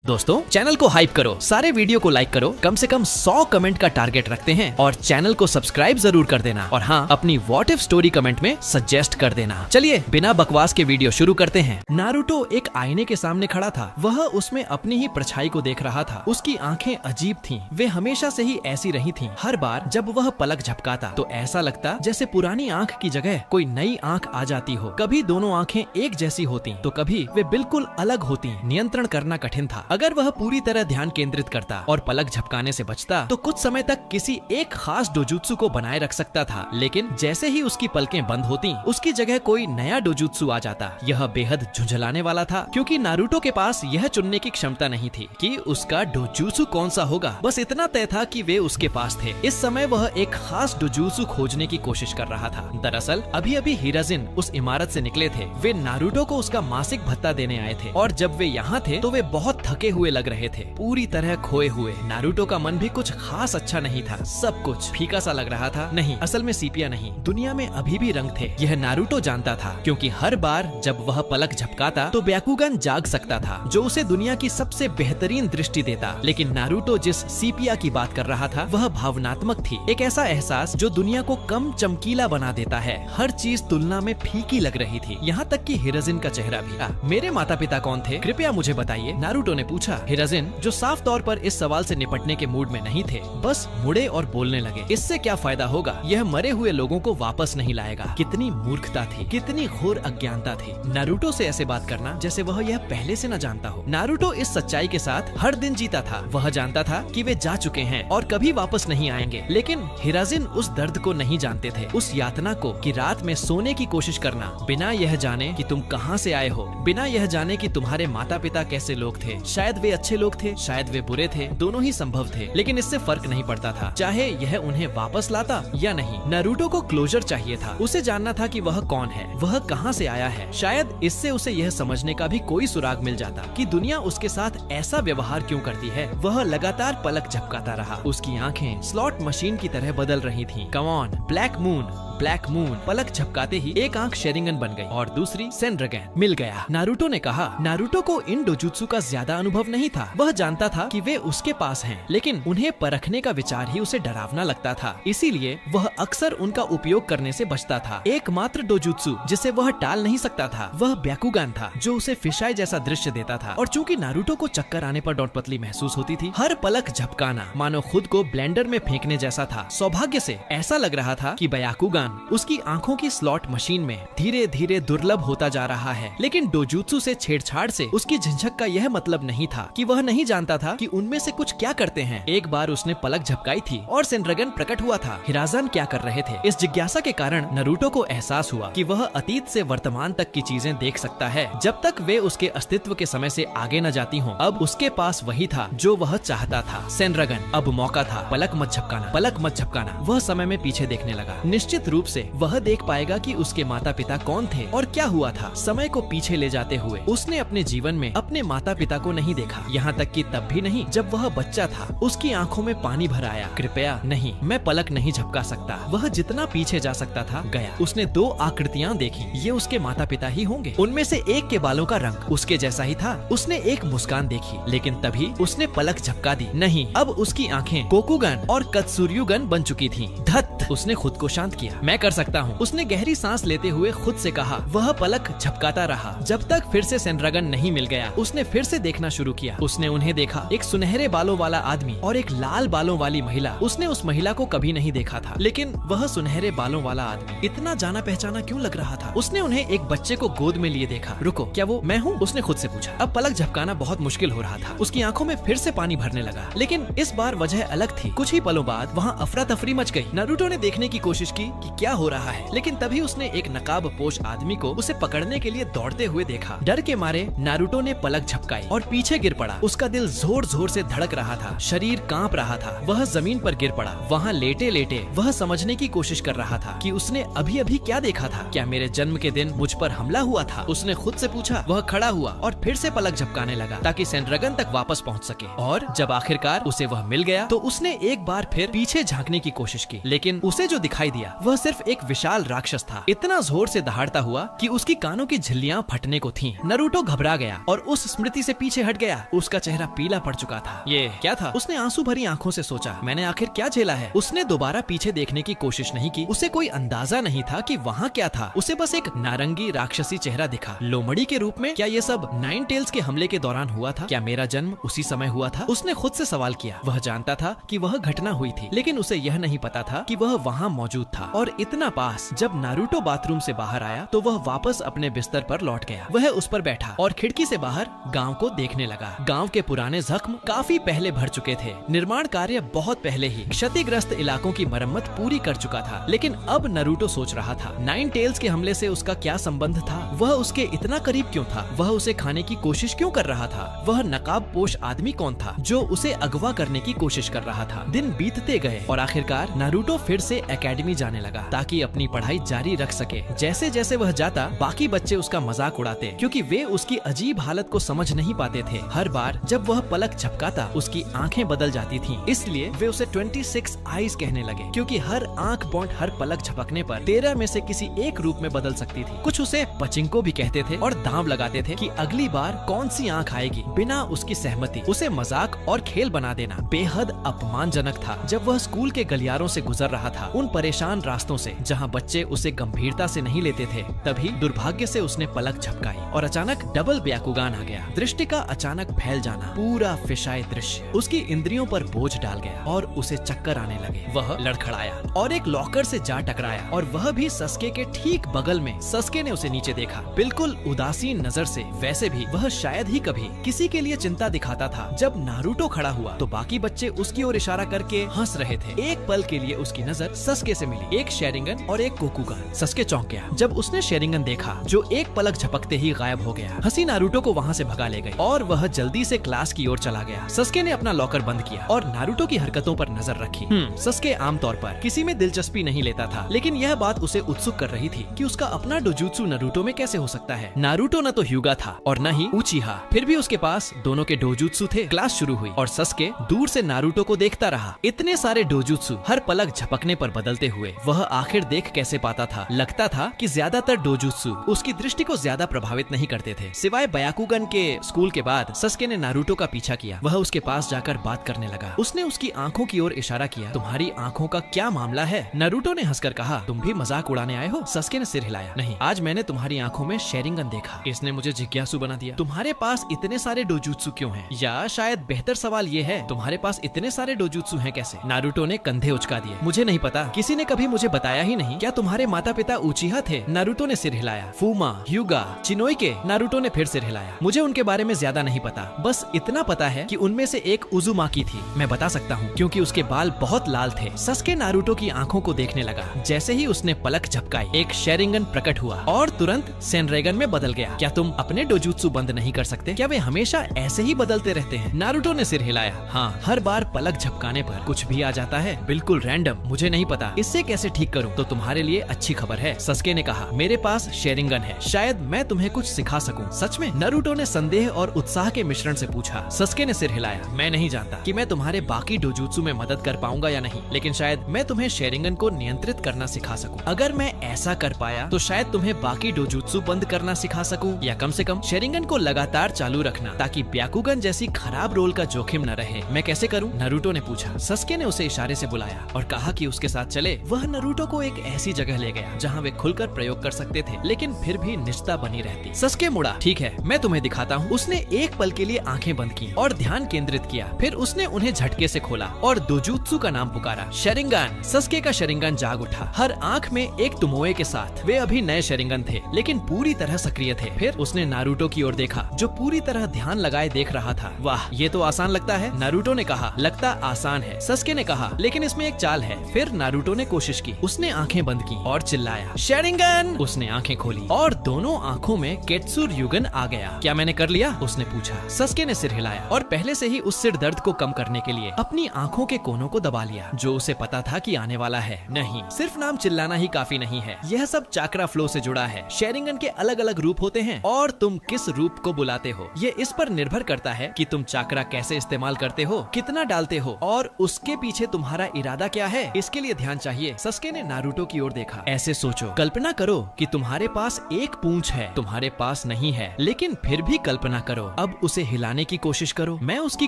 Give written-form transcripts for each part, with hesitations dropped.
दोस्तों चैनल को हाइप करो, सारे वीडियो को लाइक करो, कम से कम 100 कमेंट का टारगेट रखते हैं और चैनल को सब्सक्राइब जरूर कर देना और हाँ, अपनी व्हाट इफ स्टोरी कमेंट में सजेस्ट कर देना। चलिए बिना बकवास के वीडियो शुरू करते हैं। नारुतो एक आईने के सामने खड़ा था। वह उसमें अपनी ही परछाई को देख रहा था। उसकी आंखें अजीब थीं। वे हमेशा से ही ऐसी रही थीं। हर बार जब वह पलक झपकाता तो ऐसा लगता जैसे पुरानी आंख की जगह कोई नई आंख आ जाती हो। कभी दोनों आंखें एक जैसी होती तो कभी वे बिल्कुल अलग होती। नियंत्रण करना कठिन था। अगर वह पूरी तरह ध्यान केंद्रित करता और पलक झपकाने से बचता तो कुछ समय तक किसी एक खास डोजुत्सु को बनाए रख सकता था। लेकिन जैसे ही उसकी पलकें बंद होती, उसकी जगह कोई नया डोजुत्सु आ जाता। यह बेहद झुंझलाने वाला था क्योंकि नारुतो के पास यह चुनने की क्षमता नहीं थी कि उसका डोजुत्सु कौन सा होगा। बस इतना तय था कि वे उसके पास थे। इस समय वह एक खास डोजुत्सु खोजने की कोशिश कर रहा था। दरअसल अभी अभी हिराजिन उस इमारत से निकले थे। वे नारुतो को उसका मासिक भत्ता देने आए थे और जब वे यहाँ थे तो वे बहुत थके हुए लग रहे थे, पूरी तरह खोए हुए। नारुतो का मन भी कुछ खास अच्छा नहीं था। सब कुछ फीका सा लग रहा था। नहीं, असल में सीपिया नहीं, दुनिया में अभी भी रंग थे। यह नारुतो जानता था क्योंकि हर बार जब वह पलक झपकाता तो ब्याकुगन जाग सकता था, जो उसे दुनिया की सबसे बेहतरीन दृष्टि देता। लेकिन नारुतो जिस सीपिया की बात कर रहा था वह भावनात्मक थी। एक ऐसा एहसास जो दुनिया को कम चमकीला बना देता है। हर चीज तुलना में फीकी लग रही थी, यहाँ तक कि हिराजिन का चेहरा भी। मेरे माता पिता कौन थे, कृपया मुझे बताइए, नारुतो ने पूछा। हिराजिन, जो साफ तौर पर इस सवाल से निपटने के मूड में नहीं थे, बस मुड़े और बोलने लगे। इससे क्या फायदा होगा, यह मरे हुए लोगों को वापस नहीं लाएगा। कितनी मूर्खता थी, कितनी घोर अज्ञानता थी। नारुतो से ऐसे बात करना जैसे वह यह पहले से न जानता हो। नारुतो इस सच्चाई के साथ हर दिन जीता था। वह जानता था कि वे जा चुके हैं और कभी वापस नहीं आएंगे। लेकिन हिराजिन उस दर्द को नहीं जानते थे, उस यातना को कि रात में सोने की कोशिश करना बिना यह जाने कि तुम कहां से आए हो, बिना यह जाने कि तुम्हारे माता पिता कैसे लोग थे। शायद वे अच्छे लोग थे, शायद वे बुरे थे, दोनों ही संभव थे। लेकिन इससे फर्क नहीं पड़ता था, चाहे यह उन्हें वापस लाता या नहीं। नारुतो को क्लोजर चाहिए था। उसे जानना था कि वह कौन है, वह कहां से आया है। शायद इससे उसे यह समझने का भी कोई सुराग मिल जाता कि दुनिया उसके साथ ऐसा व्यवहार क्यों करती है। वह लगातार पलक झपकाता रहा। उसकी आंखें स्लॉट मशीन की तरह बदल रही थीं। Come on, black moon, black moon. पलक झपकाते ही एक आंख शेरिंगन बन गई और दूसरी सेनरगन। मिल गया, नारुतो ने कहा। नारुतो को इन डोजुत्सु का ज्यादा अनुभव नहीं था। वह जानता था कि वे उसके पास हैं, लेकिन उन्हें परखने का विचार ही उसे डरावना लगता था। इसीलिए वह अक्सर उनका उपयोग करने से बचता था। एकमात्र डोजुत्सु जिसे वह टाल नहीं सकता था वह ब्याकुगन था, जो उसे फिशाई जैसा दृश्य देता था। और चूंकि नारुतो को चक्कर आने पर डोंट पतली महसूस होती थी, हर पलक झपकाना मानो खुद को ब्लेंडर में फेंकने जैसा था। सौभाग्य से ऐसा लग रहा था कि ब्याकुगन उसकी आंखों की स्लॉट मशीन में धीरे धीरे दुर्लभ होता जा रहा है। लेकिन डोजुत्सु से छेड़छाड़ से उसकी झिझक का यह मतलब नहीं था कि वह नहीं जानता था कि उनमें से कुछ क्या करते हैं। एक बार उसने पलक झपकाई थी और सेनरगन प्रकट हुआ था। हिराजन क्या कर रहे थे, इस जिज्ञासा के कारण नारुतो को एहसास हुआ कि वह अतीत से वर्तमान तक की चीजें देख सकता है, जब तक वे उसके अस्तित्व के समय से आगे न जाती हों। अब उसके पास वही था जो वह चाहता था। सेनरगन, अब मौका था। पलक मत झपकाना, पलक मत झपकाना। वह समय में पीछे देखने लगा। निश्चित रूप से वह देख पाएगा कि उसके माता पिता कौन थे और क्या हुआ था। समय को पीछे ले जाते हुए उसने अपने जीवन में अपने माता पिता को नहीं देखा, यहाँ तक कि तब भी नहीं जब वह बच्चा था। उसकी आंखों में पानी भर आया। कृपया नहीं, मैं पलक नहीं झपका सकता। वह जितना पीछे जा सकता था गया। उसने 2 आकृतियां देखी। ये उसके माता पिता ही होंगे। उनमें से एक के बालों का रंग उसके जैसा ही था। उसने एक मुस्कान देखी, लेकिन तभी उसने पलक झपका दी। नहीं, अब उसकी आंखें कोकुगन और कत्सुर्युगन बन चुकी थी। धत, उसने खुद को शांत किया। मैं कर सकता हूँ, उसने गहरी सांस लेते हुए खुद से कहा। वह पलक झपकाता रहा जब तक फिर से सेनरगन नहीं मिल गया। उसने फिर से देखना शुरू किया। उसने उन्हें देखा, एक सुनहरे बालों वाला आदमी और एक लाल बालों वाली महिला। उसने उस महिला को कभी नहीं देखा था, लेकिन वह सुनहरे बालों वाला आदमी इतना जाना पहचाना क्यों लग रहा था। उसने उन्हें एक बच्चे को गोद में लिए देखा। रुको, क्या वो मैं हूँ, उसने खुद से पूछा। अब पलक झपकाना बहुत मुश्किल हो रहा था। उसकी आंखों में फिर से पानी भरने लगा, लेकिन इस बार वजह अलग थी। कुछ ही पलों बाद वहाँ अफरा तफरी मच गई। नारुतो ने देखने की कोशिश की कि क्या हो रहा है, लेकिन तभी उसने एक नकाब पोश आदमी को उसे पकड़ने के लिए दौड़ते हुए देखा। डर के मारे नारुतो ने पलक झपकाई और पीछे गिर पड़ा। उसका दिल जोर जोर से धड़क रहा था, शरीर कांप रहा था। वह जमीन पर गिर पड़ा। वहाँ लेटे लेटे वह समझने की कोशिश कर रहा था कि उसने अभी अभी क्या देखा था। क्या मेरे जन्म के दिन मुझ पर हमला हुआ था, उसने खुद से पूछा। वह खड़ा हुआ और फिर से पलक झपकाने लगा ताकि सेनरगन तक वापस पहुँच सके। और जब आखिरकार उसे वह मिल गया तो उसने एक बार फिर पीछे झांकने की कोशिश की, लेकिन उसे जो दिखाई दिया वह सिर्फ एक विशाल राक्षस था, इतना जोर से दहाड़ता हुआ कि उसकी कानों की झिल्लियां फटने को थीं। नारुतो घबरा गया और उस स्मृति से पीछे हट गया। उसका चेहरा पीला पड़ चुका था। ये क्या था? उसने आंसू भरी आंखों से सोचा, मैंने आखिर क्या झेला है? उसने दोबारा पीछे देखने की कोशिश नहीं की। उसे कोई अंदाजा नहीं था कि वहाँ क्या था। उसे बस एक नारंगी राक्षसी चेहरा दिखा, लोमड़ी के रूप में। क्या ये सब नाइन टेल्स के हमले के दौरान हुआ था? क्या मेरा जन्म उसी समय हुआ था? उसने खुद से सवाल किया। वह जानता था कि वह घटना हुई थी, लेकिन उसे यह नहीं पता था कि वह वहाँ मौजूद था और इतना पास। जब नारुतो बाथरूम से बाहर आया तो वह वापस अपने बिस्तर पर लौट गया। वह उस पर बैठा और खिड़की से बाहर गांव को देखने लगा। गांव के पुराने जख्म काफी पहले भर चुके थे। निर्माण कार्य बहुत पहले ही क्षतिग्रस्त इलाकों की मरम्मत पूरी कर चुका था। लेकिन अब नारुतो सोच रहा था, नाइन टेल्स के हमले से उसका क्या संबंध था? वह उसके इतना करीब क्यों था? वह उसे खाने की कोशिश क्यों कर रहा था? वह नकाबपोश आदमी कौन था जो उसे अगवा करने की कोशिश कर रहा था? दिन बीतते गए और आखिरकार नारुतो फिर से एकेडमी जाने लगा ताकि अपनी पढ़ाई जारी रख सके। जैसे जैसे वह जाता, बाकी बच्चे उसका मजाक उड़ाते क्योंकि वे उसकी अजीब हालत को समझ नहीं पाते थे। हर बार जब वह पलक झपकाता उसकी आंखें बदल जाती थीं। इसलिए वे उसे 26 आईज कहने लगे, क्योंकि हर आंख पॉइंट हर पलक झपकने पर 13 में से किसी एक रूप में बदल सकती थी। कुछ उसे पचिंको भी कहते थे और दांव लगाते थे कि अगली बार कौन सी आंख आएगी बिना उसकी सहमति। उसे मजाक और खेल बना देना बेहद अपमानजनक था। जब वह स्कूल के गलियारों से गुजर रहा था, उन परेशान रास्तों से जहाँ बच्चे उसे गंभीरता से नहीं लेते थे, तभी दुर्भाग्य से उसने पलक झपकाई और अचानक डबल ब्याकुगान आ गया। दृष्टि का अचानक फैल जाना, पूरा फिशाई दृश्य उसकी इंद्रियों पर बोझ डाल गया और उसे चक्कर आने लगे। वह लड़खड़ाया और एक लॉकर से जा टकराया और वह भी सस्के के ठीक बगल में। सस्के ने उसे नीचे देखा, बिल्कुल उदासीन नजर से। वैसे भी वह शायद ही कभी किसी के लिए चिंता दिखाता था। जब नारुतो खड़ा हुआ तो बाकी बच्चे उसकी ओर इशारा करके हंस रहे थे। एक पल के लिए उसकी नजर सस्के से मिली, एक शेरिंगन और एक कोकुगान। सस्के चौंक गया जब उसने शेरिंगन देखा जो एक पलक झपकते ही गायब हो गया। हंसी नारुतो को वहाँ से भगा ले गई और वह जल्दी से क्लास की ओर चला गया। सस्के ने अपना लॉकर बंद किया और नारुतो की हरकतों पर नजर रखी। सस्के आमतौर पर किसी में दिलचस्पी नहीं लेता था, लेकिन यह बात उसे उत्सुक कर रही थी कि उसका अपना डोजुत्सु नारुतो में कैसे हो सकता है। नारुतो न तो ह्यूगा था और न ही उचिहा, फिर भी उसके पास दोनों के डोजुत्सु थे। क्लास शुरू हुई और सस्के दूर से नारुतो को देखता रहा। इतने सारे डोजुत्सु हर पलक झपकने पर बदलते हुए वह आखिर देख कैसे पाता था? लगता था कि ज्यादातर डोजुत्सु उसकी दृष्टि को ज्यादा प्रभावित नहीं करते थे। सिवाय बयाकुगन के स्कूल के बाद सस्के ने नारुतो का पीछा किया। वह उसके पास जाकर बात करने लगा। उसने उसकी आंखों की ओर इशारा किया। तुम्हारी आंखों का क्या मामला है? नारुतो ने हंसकर कहा, तुम भी मजाक उड़ाने आए हो? सस्के ने सिर हिलाया। नहीं, आज मैंने तुम्हारी आंखों में शेरिंगन देखा। इसने मुझे जिज्ञासु बना दिया। तुम्हारे पास इतने सारे डोजुत्सु क्यों हैं? या शायद बेहतर सवाल ये है, तुम्हारे पास इतने सारे डोजुत्सु हैं कैसे? नारुतो ने कंधे उचका दिए। मुझे नहीं पता, किसी ने कभी मुझे बताया ही नहीं। क्या तुम्हारे माता पिता उचिहा थे? नारुतो ने सिर हिलाया। फूमा, ह्यूगा, चिनोइके? नारुतो ने फिर सिर हिलाया। मुझे उनके बारे में ज्यादा नहीं पता, बस इतना पता है कि उनमें से एक उजुमाकी थी। मैं बता सकता हूँ क्योंकि उसके बाल बहुत लाल थे। सस्के नारुतो की आंखों को देखने लगा। जैसे ही उसने पलक झपकाई, एक शेरिंगन प्रकट हुआ और तुरंत सेनरेगन में बदल गया। क्या तुम अपने डोजुत्सु बंद नहीं कर सकते? क्या वे हमेशा ऐसे ही बदलते रहते हैं? नारुतो ने सिर हिलाया। हाँ, हर बार पलक झपकाने पर कुछ भी आ जाता है, बिल्कुल रैंडम। मुझे नहीं पता इससे कैसे ठीक करूँ। तो तुम्हारे लिए अच्छी खबर है, सस्के ने कहा। मेरे पास शेरिंगन है, शायद मैं तुम्हें कुछ सिखा सकूं। सच में? नारुतो ने संदेह और उत्साह के मिश्रण से पूछा। सस्के ने सिर हिलाया। मैं नहीं जानता कि मैं तुम्हारे बाकी डोजुत्सु में मदद कर पाऊंगा या नहीं, लेकिन शायद मैं तुम्हें शेरिंगन को नियंत्रित करना सिखा सकूं। अगर मैं ऐसा कर पाया तो शायद तुम्हें बाकी डोजुत्सु बंद करना सिखा सकूं, या कम से कम शेरिंगन को लगातार चालू रखना ताकि ब्याकुगन जैसी खराब रोल का जोखिम न रहे। मैं कैसे करूं? नारुतो ने पूछा। सस्के ने उसे इशारे से बुलाया और कहा कि उसके साथ चले। वह नारुतो को एक ऐसी जगह ले गया जहाँ वे खुलकर प्रयोग कर सकते थे, लेकिन फिर भी निष्ठा बनी रहती। सस्के मुड़ा। ठीक है, मैं तुम्हें दिखाता हूँ। उसने एक पल के लिए आंखें बंद की और ध्यान केंद्रित किया। फिर उसने उन्हें झटके से खोला और डोजुत्सु का नाम पुकारा। शेरिंगन। सस्के का शेरिंगन जाग उठा, हर आंख में एक तुमोए के साथ। वे अभी नए शेरिंगन थे, लेकिन पूरी तरह सक्रिय थे। फिर उसने नारुतो की ओर देखा, जो पूरी तरह ध्यान लगाए देख रहा था। वाह, ये तो आसान लगता है, नारुतो ने कहा। लगता आसान है, सस्के ने कहा, लेकिन इसमें एक चाल है। फिर नारुतो ने कोशिश की। उसने आंखें बंद की और चिल्लाया, शेरिंगन। उसने आंखें खोली और दोनों आंखों में केत्सुर्युगन आ गया। क्या मैंने कर लिया? उसने पूछा। सस्के ने सिर हिलाया और पहले से ही उस सिर दर्द को कम करने के लिए अपनी आंखों के कोनों को दबा लिया, जो उसे पता था कि आने वाला है। नहीं, सिर्फ नाम चिल्लाना ही काफी नहीं है, यह सब चाक्रा फ्लो से जुड़ा है। शेरिंगन के अलग अलग रूप होते हैं और तुम किस रूप को बुलाते हो, ये इस पर निर्भर करता है कि तुम चाक्रा कैसे इस्तेमाल करते हो, कितना डालते हो और उसके पीछे तुम्हारा इरादा क्या है। इसके लिए ध्यान चाहिए। सस्के सस्के ने नारुतो की ओर देखा। ऐसे सोचो, कल्पना करो कि तुम्हारे पास एक पूंछ है, तुम्हारे पास नहीं है, लेकिन फिर भी कल्पना करो। अब उसे हिलाने की कोशिश करो। मैं उसकी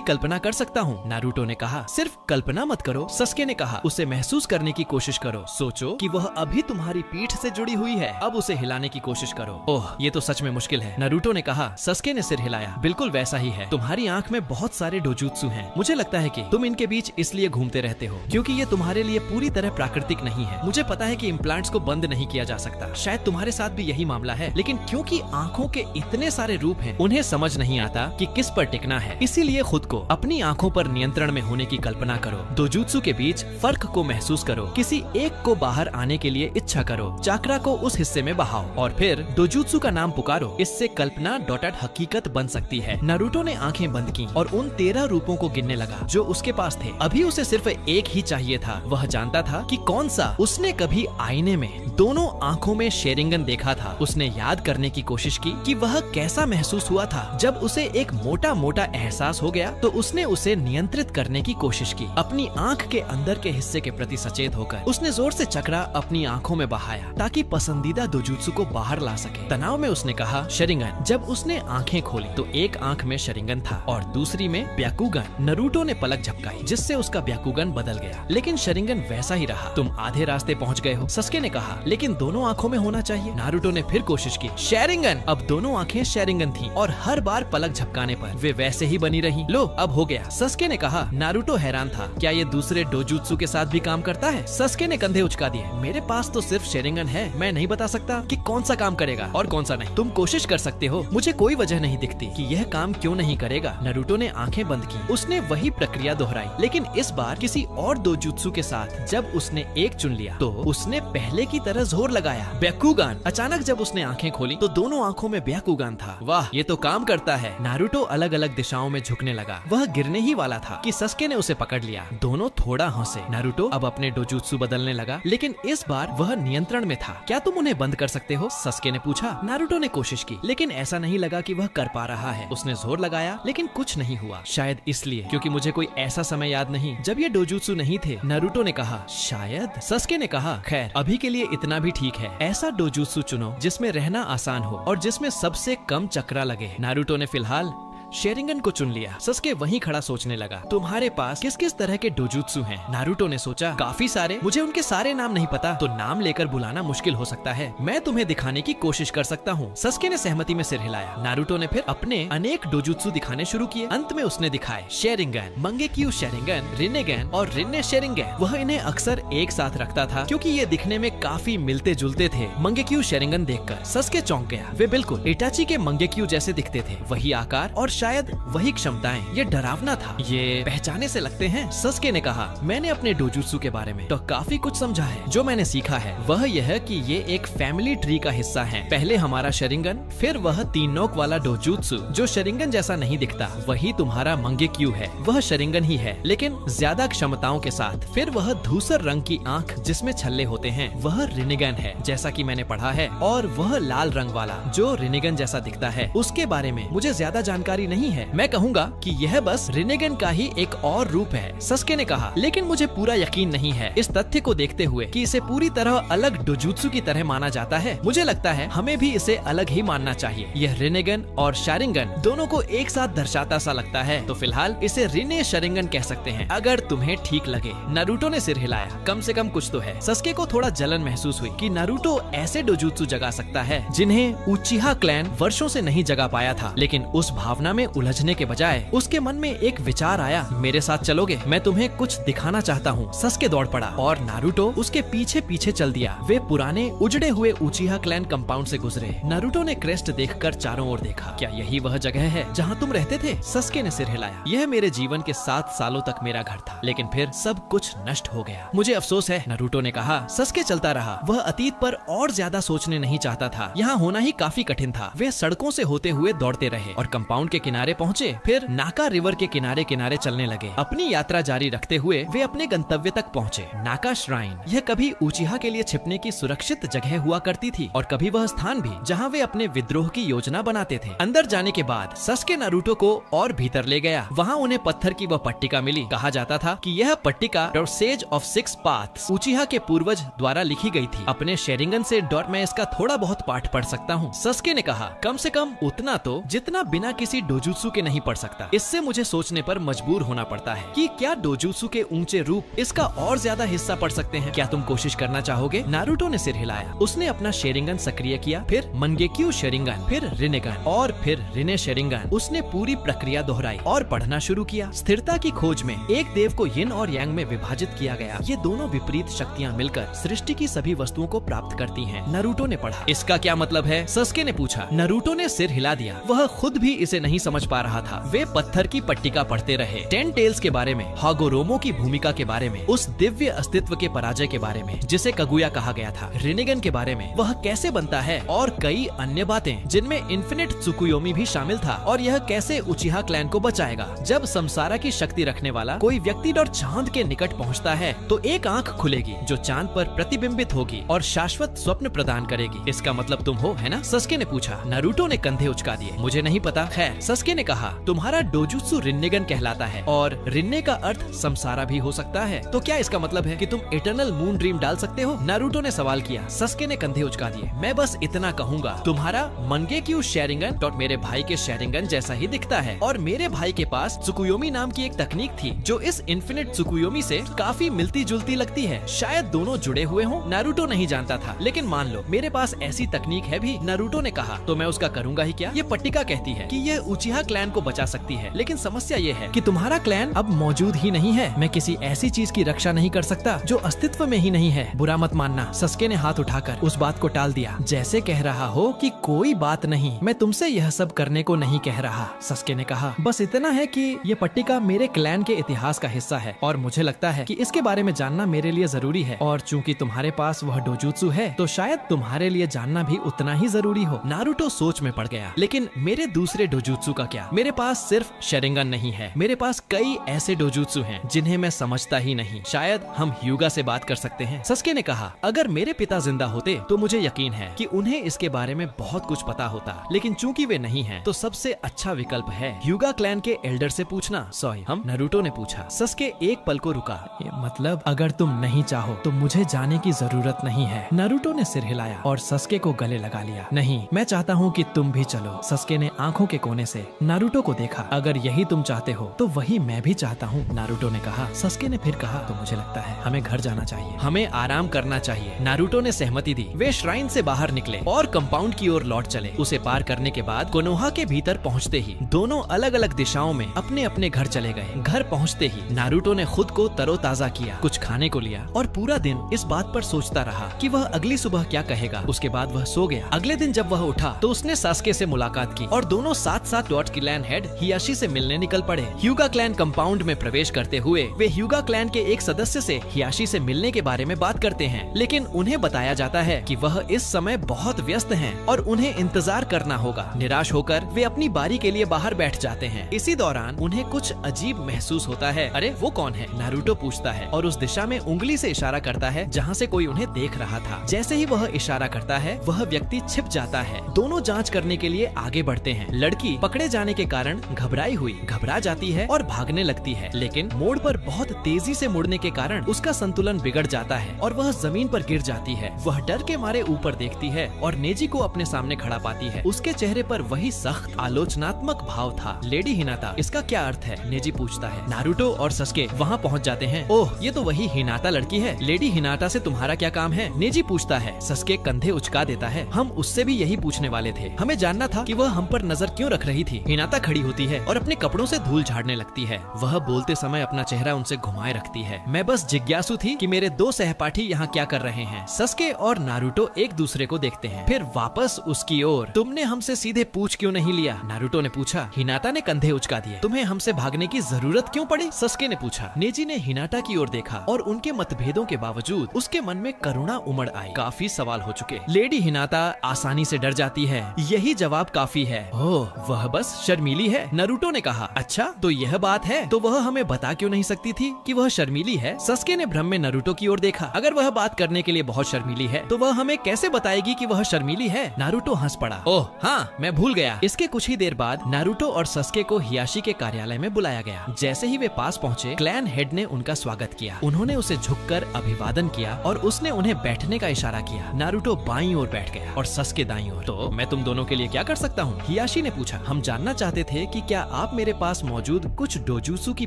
कल्पना कर सकता हूँ, नारुतो ने कहा। सिर्फ कल्पना मत करो, सस्के ने कहा, उसे महसूस करने की कोशिश करो। सोचो कि वह अभी तुम्हारी पीठ से जुड़ी हुई है। अब उसे हिलाने की कोशिश करो। ओह, ये तो सच में मुश्किल है, नारुतो ने कहा। सस्के ने सिर हिलाया। बिल्कुल वैसा ही है। तुम्हारी आंख में बहुत सारे डोजुत्सु हैं। मुझे लगता है कि तुम इनके बीच इसलिए घूमते रहते हो क्योंकि ये तुम्हारे लिए पूरी तरह प्राकृतिक नहीं है। मुझे पता है कि इम्प्लांट्स को बंद नहीं किया जा सकता, शायद तुम्हारे साथ भी यही मामला है, लेकिन क्योंकि आंखों के इतने सारे रूप हैं, उन्हें समझ नहीं आता कि किस पर टिकना है। इसीलिए खुद को अपनी आंखों पर नियंत्रण में होने की कल्पना करो। डोजुत्सु के बीच फर्क को महसूस करो। किसी एक को बाहर आने के लिए इच्छा करो। चाक्रा को उस हिस्से में बहाओ और फिर डोजुत्सु का नाम पुकारो। इससे कल्पना डॉटेड हकीकत बन सकती है। नारुतो ने आंखें बंद की और उन 13 रूपों को गिनने लगा जो उसके पास थे। अभी उसे सिर्फ एक ही चाहिए था। वह जानता था कि कौन सा। उसने कभी आईने में दोनों आंखों में शेरिंगन देखा था। उसने याद करने की कोशिश की कि वह कैसा महसूस हुआ था। जब उसे एक मोटा मोटा एहसास हो गया तो उसने उसे नियंत्रित करने की कोशिश की। अपनी आंख के अंदर के हिस्से के प्रति सचेत होकर उसने जोर से चक्रा अपनी आंखों में बहाया ताकि पसंदीदा डोजुत्सु को बाहर ला सके। तनाव में उसने कहा शेरिंगन। जब उसने आंखें खोली तो एक आंख में शेरिंगन था और दूसरी में ब्याकुगन। नारुतो ने पलक झपकाई जिससे उसका ब्याकुगन बदल गया, लेकिन शेरिंगन वैसा ही रहा। तुम आधे रास्ते पहुंच गए हो, सस्के ने कहा, लेकिन दोनों आंखों में होना चाहिए। नारुतो ने फिर कोशिश की। शेरिंगन। अब दोनों आंखें शेरिंगन थीं और हर बार पलक झपकाने पर वे वैसे ही बनी रही। लो, अब हो गया, सस्के ने कहा। नारुतो हैरान था। क्या ये दूसरे डोजुत्सु के साथ भी काम करता है? सस्के ने कंधे उचका दिए। मेरे पास तो सिर्फ शेरिंगन है, मैं नहीं बता सकता कि कौन सा काम करेगा और कौन सा नहीं। तुम कोशिश कर सकते हो, मुझे कोई वजह नहीं दिखती कि यह काम क्यों नहीं करेगा। नारुतो ने आंखें बंद की। उसने वही प्रक्रिया दोहराई, लेकिन इस बार किसी और डोजुत्सु के साथ। जब उसने एक चुन लिया तो उसने पहले की तरह जोर लगाया। ब्याकुगन। अचानक जब उसने आंखें खोली तो दोनों आंखों में ब्याकुगन था। वाह, ये तो काम करता है। नारुतो अलग अलग दिशाओं में झुकने लगा। वह गिरने ही वाला था कि सस्के ने उसे पकड़ लिया। दोनों थोड़ा हंसे। नारुतो अब अपने डोजुत्सु बदलने लगा, लेकिन इस बार वह नियंत्रण में था। क्या तुम उन्हें बंद कर सकते हो? सस्के ने पूछा। नारुतो ने कोशिश की, लेकिन ऐसा नहीं लगा कि वह कर पा रहा है। उसने जोर लगाया, लेकिन कुछ नहीं हुआ। शायद इसलिए क्योंकि मुझे कोई ऐसा समय याद नहीं जब ये डोजुत्सु नहीं थे। नारुतो ने कहा। शायद, सस्के ने कहा। खैर, अभी के लिए इतना भी ठीक है। ऐसा डोजुत्सु चुनो जिसमें रहना आसान हो और जिसमें सबसे कम चक्रा लगे। नारुतो ने फिलहाल शेरिंगन को चुन लिया। सस्के वहीं खड़ा सोचने लगा। तुम्हारे पास किस किस तरह के डोजुत्सु हैं? नारुतो ने सोचा। काफी सारे। मुझे उनके सारे नाम नहीं पता, तो नाम लेकर बुलाना मुश्किल हो सकता है। मैं तुम्हें दिखाने की कोशिश कर सकता हूँ। सस्के ने सहमति में सिर हिलाया। नारुतो ने फिर अपने अनेक डोजुत्सु दिखाने शुरू किए। अंत में उसने दिखाए शेरिंगन, मंगेक्यू शेरिंगन, रिन्नेगन और रिन्ने शेरिंगन। वह इन्हें अक्सर एक साथ रखता था क्योंकि ये दिखने में काफी मिलते जुलते थे। मंगेक्यू शेरिंगन देखकर सस्के चौंक गया। वे बिल्कुल इटाची के मंगेक्यू जैसे दिखते थे। वही आकार और शायद वही क्षमताएं। ये डरावना था। ये पहचाने से लगते हैं, सस्के ने कहा। मैंने अपने डोजुत्सु के बारे में तो काफी कुछ समझा है। जो मैंने सीखा है वह यह कि ये एक फैमिली ट्री का हिस्सा है। पहले हमारा शेरिंगन, फिर वह 3 नोक वाला डोजुत्सु जो शेरिंगन जैसा नहीं दिखता, वही तुम्हारा मंगेक्यू है। वह शेरिंगन ही है, लेकिन ज्यादा क्षमताओं के साथ। फिर वह धूसर रंग की आंख जिसमें छल्ले होते हैं, वह रिन्नेगन है जैसा कि मैंने पढ़ा है। और वह लाल रंग वाला जो रिन्नेगन जैसा दिखता है, उसके बारे में मुझे ज्यादा जानकारी नहीं है। मैं कहूँगा कि यह बस रिन्नेगन का ही एक और रूप है, सस्के ने कहा। लेकिन मुझे पूरा यकीन नहीं है इस तथ्य को देखते हुए कि इसे पूरी तरह अलग डोजुत्सु की तरह माना जाता है। मुझे लगता है हमें भी इसे अलग ही मानना चाहिए। यह रिन्नेगन और शेरिंगन दोनों को एक साथ दर्शाता सा लगता है, तो फिलहाल इसे रिन्ने शेरिंगन कह सकते हैं, अगर तुम्हें ठीक लगे। नारुतो ने सिर हिलाया। कम से कम कुछ तो है। सस्के को थोड़ा जलन महसूस हुई कि नारुतो ऐसे डोजुत्सु जगा सकता है जिन्हें उचिहा क्लैन वर्षों से नहीं जगा पाया था। लेकिन उस भावना में उलझने के बजाय उसके मन में एक विचार आया। मेरे साथ चलोगे? मैं तुम्हें कुछ दिखाना चाहता हूँ। सस्के दौड़ पड़ा और नारुतो उसके पीछे पीछे चल दिया। वे पुराने उजड़े हुए उचिहा क्लैन कंपाउंड से गुजरे। नारुतो ने क्रेस्ट देखकर चारों ओर देखा। क्या यही वह जगह है जहाँ तुम रहते थे? सस्के ने सिर हिलाया। यह मेरे जीवन के 7 सालों तक मेरा घर था, लेकिन फिर सब कुछ नष्ट हो गया। मुझे अफसोस है, नारुतो ने कहा। सस्के चलता रहा। वह अतीत पर और ज्यादा सोचने नहीं चाहता था। यहाँ होना ही काफी कठिन था। वे सड़कों से होते हुए दौड़ते रहे और कंपाउंड के किनारे पहुँचे, फिर नाका रिवर के किनारे किनारे चलने लगे। अपनी यात्रा जारी रखते हुए वे अपने गंतव्य तक पहुँचे, नाका श्राइन। यह कभी उचिहा के लिए छिपने की सुरक्षित जगह हुआ करती थी और कभी वह स्थान भी जहाँ वे अपने विद्रोह की योजना बनाते थे। अंदर जाने के बाद सस्के नारुतो को और भीतर ले गया। वहाँ उन्हें पत्थर की वह पट्टिका मिली। कहा जाता था कि यह पट्टिका the sage of six paths उचिहा के पूर्वज द्वारा लिखी गई थी। अपने शेरिंगन से मैं इसका थोड़ा बहुत पाठ पढ़ सकता हूँ। सस्के ने कहा, कम से कम उतना तो जितना बिना किसी डोजुत्सु के नहीं पढ़ सकता। इससे मुझे सोचने पर मजबूर होना पड़ता है कि क्या डोजुत्सु के ऊंचे रूप इसका और ज्यादा हिस्सा पढ़ सकते हैं। क्या तुम कोशिश करना चाहोगे? नारुतो ने सिर हिलाया। उसने अपना शेरिंगन सक्रिय किया, फिर मंगेक्यू शेरिंगन, फिर रिनेगन और फिर रिने शेरिंगन। उसने पूरी प्रक्रिया दोहराई और पढ़ना शुरू किया। स्थिरता की खोज में एक देव को यिन और यांग में विभाजित किया गया। ये दोनों विपरीत शक्तियाँ मिलकर सृष्टि की सभी वस्तुओं को प्राप्त करती हैं। नारुतो ने पढ़ा। इसका क्या मतलब है? सस्के ने पूछा। नारुतो ने सिर हिला दिया। वह खुद भी इसे नहीं समझ पा रहा था। वे पत्थर की पट्टिका पढ़ते रहे। 10 टेल्स के बारे में, हागोरोमो की भूमिका के बारे में, उस दिव्य अस्तित्व के पराजय के बारे में जिसे कगुया कहा गया था, रिनेगन के बारे में, वह कैसे बनता है और कई अन्य बातें जिनमें इन्फिनिट त्सुकुयोमी भी शामिल था और यह कैसे उचिहा क्लैन को बचाएगा। जब संसारा की शक्ति रखने वाला कोई व्यक्ति और चांद के निकट पहुंचता है तो एक आंख खुलेगी जो चांद पर प्रतिबिंबित होगी और शाश्वत स्वप्न प्रदान करेगी। इसका मतलब तुम हो, है ना? सस्के ने पूछा। नारुतो ने कंधे उचका दिए। मुझे नहीं पता। खैर, सस्के ने कहा, तुम्हारा डोजुत्सु रिन्नेगन कहलाता है और रिन्ने का अर्थ संसारा भी हो सकता है। तो क्या इसका मतलब है कि तुम इटर्नल मून ड्रीम डाल सकते हो? नारुतो ने सवाल किया। सस्के ने कंधे उचका दिए। मैं बस इतना कहूँगा, तुम्हारा मंगेक्यू शेरिंगन तो मेरे भाई के शेरिंगन जैसा ही दिखता है और मेरे भाई के पास त्सुकुयोमी नाम की एक तकनीक थी जो इस इन्फिनिट त्सुकुयोमी से काफी मिलती जुलती लगती है। शायद दोनों जुड़े हुए हों। नारुतो नहीं जानता था, लेकिन मान लो मेरे पास ऐसी तकनीक है भी। नारुतो ने कहा, तो मैं उसका करूंगा ही क्या? ये पट्टिका कहती है कि यह उचिहा क्लैन को बचा सकती है, लेकिन समस्या ये है कि तुम्हारा क्लैन अब मौजूद ही नहीं है। मैं किसी ऐसी चीज की रक्षा नहीं कर सकता जो अस्तित्व में ही नहीं है। बुरा मत मानना। सस्के ने हाथ उठाकर उस बात को टाल दिया, जैसे कह रहा हो कि कोई बात नहीं, मैं तुमसे यह सब करने को नहीं कह रहा। सस्के ने कहा, बस इतना है कि ये पट्टिका मेरे क्लैन के इतिहास का हिस्सा है और मुझे लगता है कि इसके बारे में जानना मेरे लिए जरूरी है। और चूंकि तुम्हारे पास वह डोजुत्सु है तो शायद तुम्हारे लिए जानना भी उतना ही जरूरी हो। नारुतो सोच में पड़ गया। लेकिन मेरे दूसरे डोजुत्सु का क्या? मेरे पास सिर्फ शेरिंगन नहीं है, मेरे पास कई ऐसे डोजुत्सु हैं जिन्हें मैं समझता ही नहीं। शायद हम ह्यूगा से बात कर सकते हैं। सस्के ने कहा, अगर मेरे पिता जिंदा होते तो मुझे यकीन है कि उन्हें इसके बारे में बहुत कुछ पता होता, लेकिन चूंकि वे नहीं हैं, तो सबसे अच्छा विकल्प है ह्यूगा क्लैन के एल्डर से पूछना। सॉरी, हम? नारुतो ने पूछा। सस्के एक पल को रुका। मतलब अगर तुम नहीं चाहो तो मुझे जाने की जरूरत नहीं है। नारुतो ने सिर हिलाया और सस्के को गले लगा लिया। नहीं, मैं चाहता हूँ कि तुम भी चलो। सस्के ने आंखों के कोने से नारुतो को देखा। अगर यही तुम चाहते हो तो वही मैं भी चाहता हूँ, नारुतो ने कहा। सस्के ने फिर कहा, तो मुझे लगता है हमें घर जाना चाहिए, हमें आराम करना चाहिए। नारुतो ने सहमति दी। वे श्राइन से बाहर निकले और कंपाउंड की ओर लौट चले। उसे पार करने के बाद कोनोहा के भीतर पहुँचते ही दोनों अलग अलग दिशाओं में अपने अपने घर चले गए। घर पहुँचते ही नारुतो ने खुद को तरोताजा किया, कुछ खाने को लिया और पूरा दिन इस बात पर सोचता रहा कि वह अगली सुबह क्या कहेगा। उसके बाद वह सो गया। अगले दिन जब वह उठा तो उसने सास्के से मुलाकात की और दोनों साथ साथ डॉट क्लैन हेड हियाशी से मिलने निकल पड़े। ह्यूगा क्लैन कंपाउंड में प्रवेश करते हुए वे ह्यूगा क्लैन के एक सदस्य से हियाशी से मिलने के बारे में बात करते हैं, लेकिन उन्हें बताया जाता है कि वह इस समय बहुत व्यस्त हैं और उन्हें इंतजार करना होगा। निराश होकर वे अपनी बारी के लिए बाहर बैठ जाते हैं। इसी दौरान उन्हें कुछ अजीब महसूस होता है। अरे वो कौन है? नारुतो पूछता है और उस दिशा में उंगली से इशारा करता है जहाँ से कोई उन्हें देख रहा था। जैसे ही वह इशारा करता है वह व्यक्ति छिप जाता है। दोनों जांच करने के लिए आगे बढ़ते हैं। लड़की पकड़े जाने के कारण घबरा जाती है और भागने लगती है, लेकिन मोड़ पर बहुत तेजी से मुड़ने के कारण उसका संतुलन बिगड़ जाता है और वह जमीन पर गिर जाती है। वह डर के मारे ऊपर देखती है और नेजी को अपने सामने खड़ा पाती है। उसके चेहरे पर वही सख्त आलोचनात्मक भाव था। लेडी हिनाता, इसका क्या अर्थ है? नेजी पूछता है। नारुतो और सस्के वहाँ पहुँच जाते हैं। ओह, ये तो वही हिनाता लड़की है। लेडी हिनाता से तुम्हारा क्या काम है? नेजी पूछता है। सस्के कंधे उचका देता है। हम उससे भी यही पूछने वाले थे। हमें जानना था कि वह हम पर नजर क्यों रख रही थी। हिनाता खड़ी होती है और अपने कपड़ों से धूल झाड़ने लगती है। वह बोलते समय अपना चेहरा उनसे घुमाए रखती है। मैं बस जिज्ञासु थी कि मेरे दो सहपाठी यहाँ क्या कर रहे हैं। सस्के और नारुतो एक दूसरे को देखते हैं, फिर वापस उसकी ओर। तुमने हमसे सीधे पूछ क्यों नहीं लिया? नारुतो ने पूछा। हिनाता ने कंधे उचका दिए। तुम्हें हमसे भागने की जरूरत क्यों पड़ी? सस्के ने पूछा। नेजी ने हिनाटा की ओर देखा और उनके मतभेदों के बावजूद उसके मन में करुणा उमड़ आई। काफी सवाल हो चुके। लेडी हिनाता आसानी से डर जाती है। यही जवाब काफी है। ओह, वह बस शर्मीली है। नारुतो ने कहा, अच्छा तो यह बात है, तो वह हमें बता क्यों नहीं सकती थी कि वह शर्मीली है? सस्के ने भ्रम में नारुतो की ओर देखा। अगर वह बात करने के लिए बहुत शर्मीली है तो वह हमें कैसे बताएगी कि वह शर्मीली है? नारुतो हंस पड़ा। ओह हाँ, मैं भूल गया। इसके कुछ ही देर बाद नारुतो और सस्के को हियाशी के कार्यालय में बुलाया गया। जैसे ही वे पास पहुँचे, क्लैन हेड ने उनका स्वागत किया। उन्होंने उसे झुककर अभिवादन किया और उसने उन्हें बैठने का इशारा किया। नारुतो बाईं ओर बैठ गया और सस्के दाईं ओर। तो मैं तुम दोनों के लिए क्या कर सकता हूँ? हियाशी ने पूछा। हम जानना चाहते थे कि क्या आप मेरे पास मौजूद कुछ डोजुत्सु की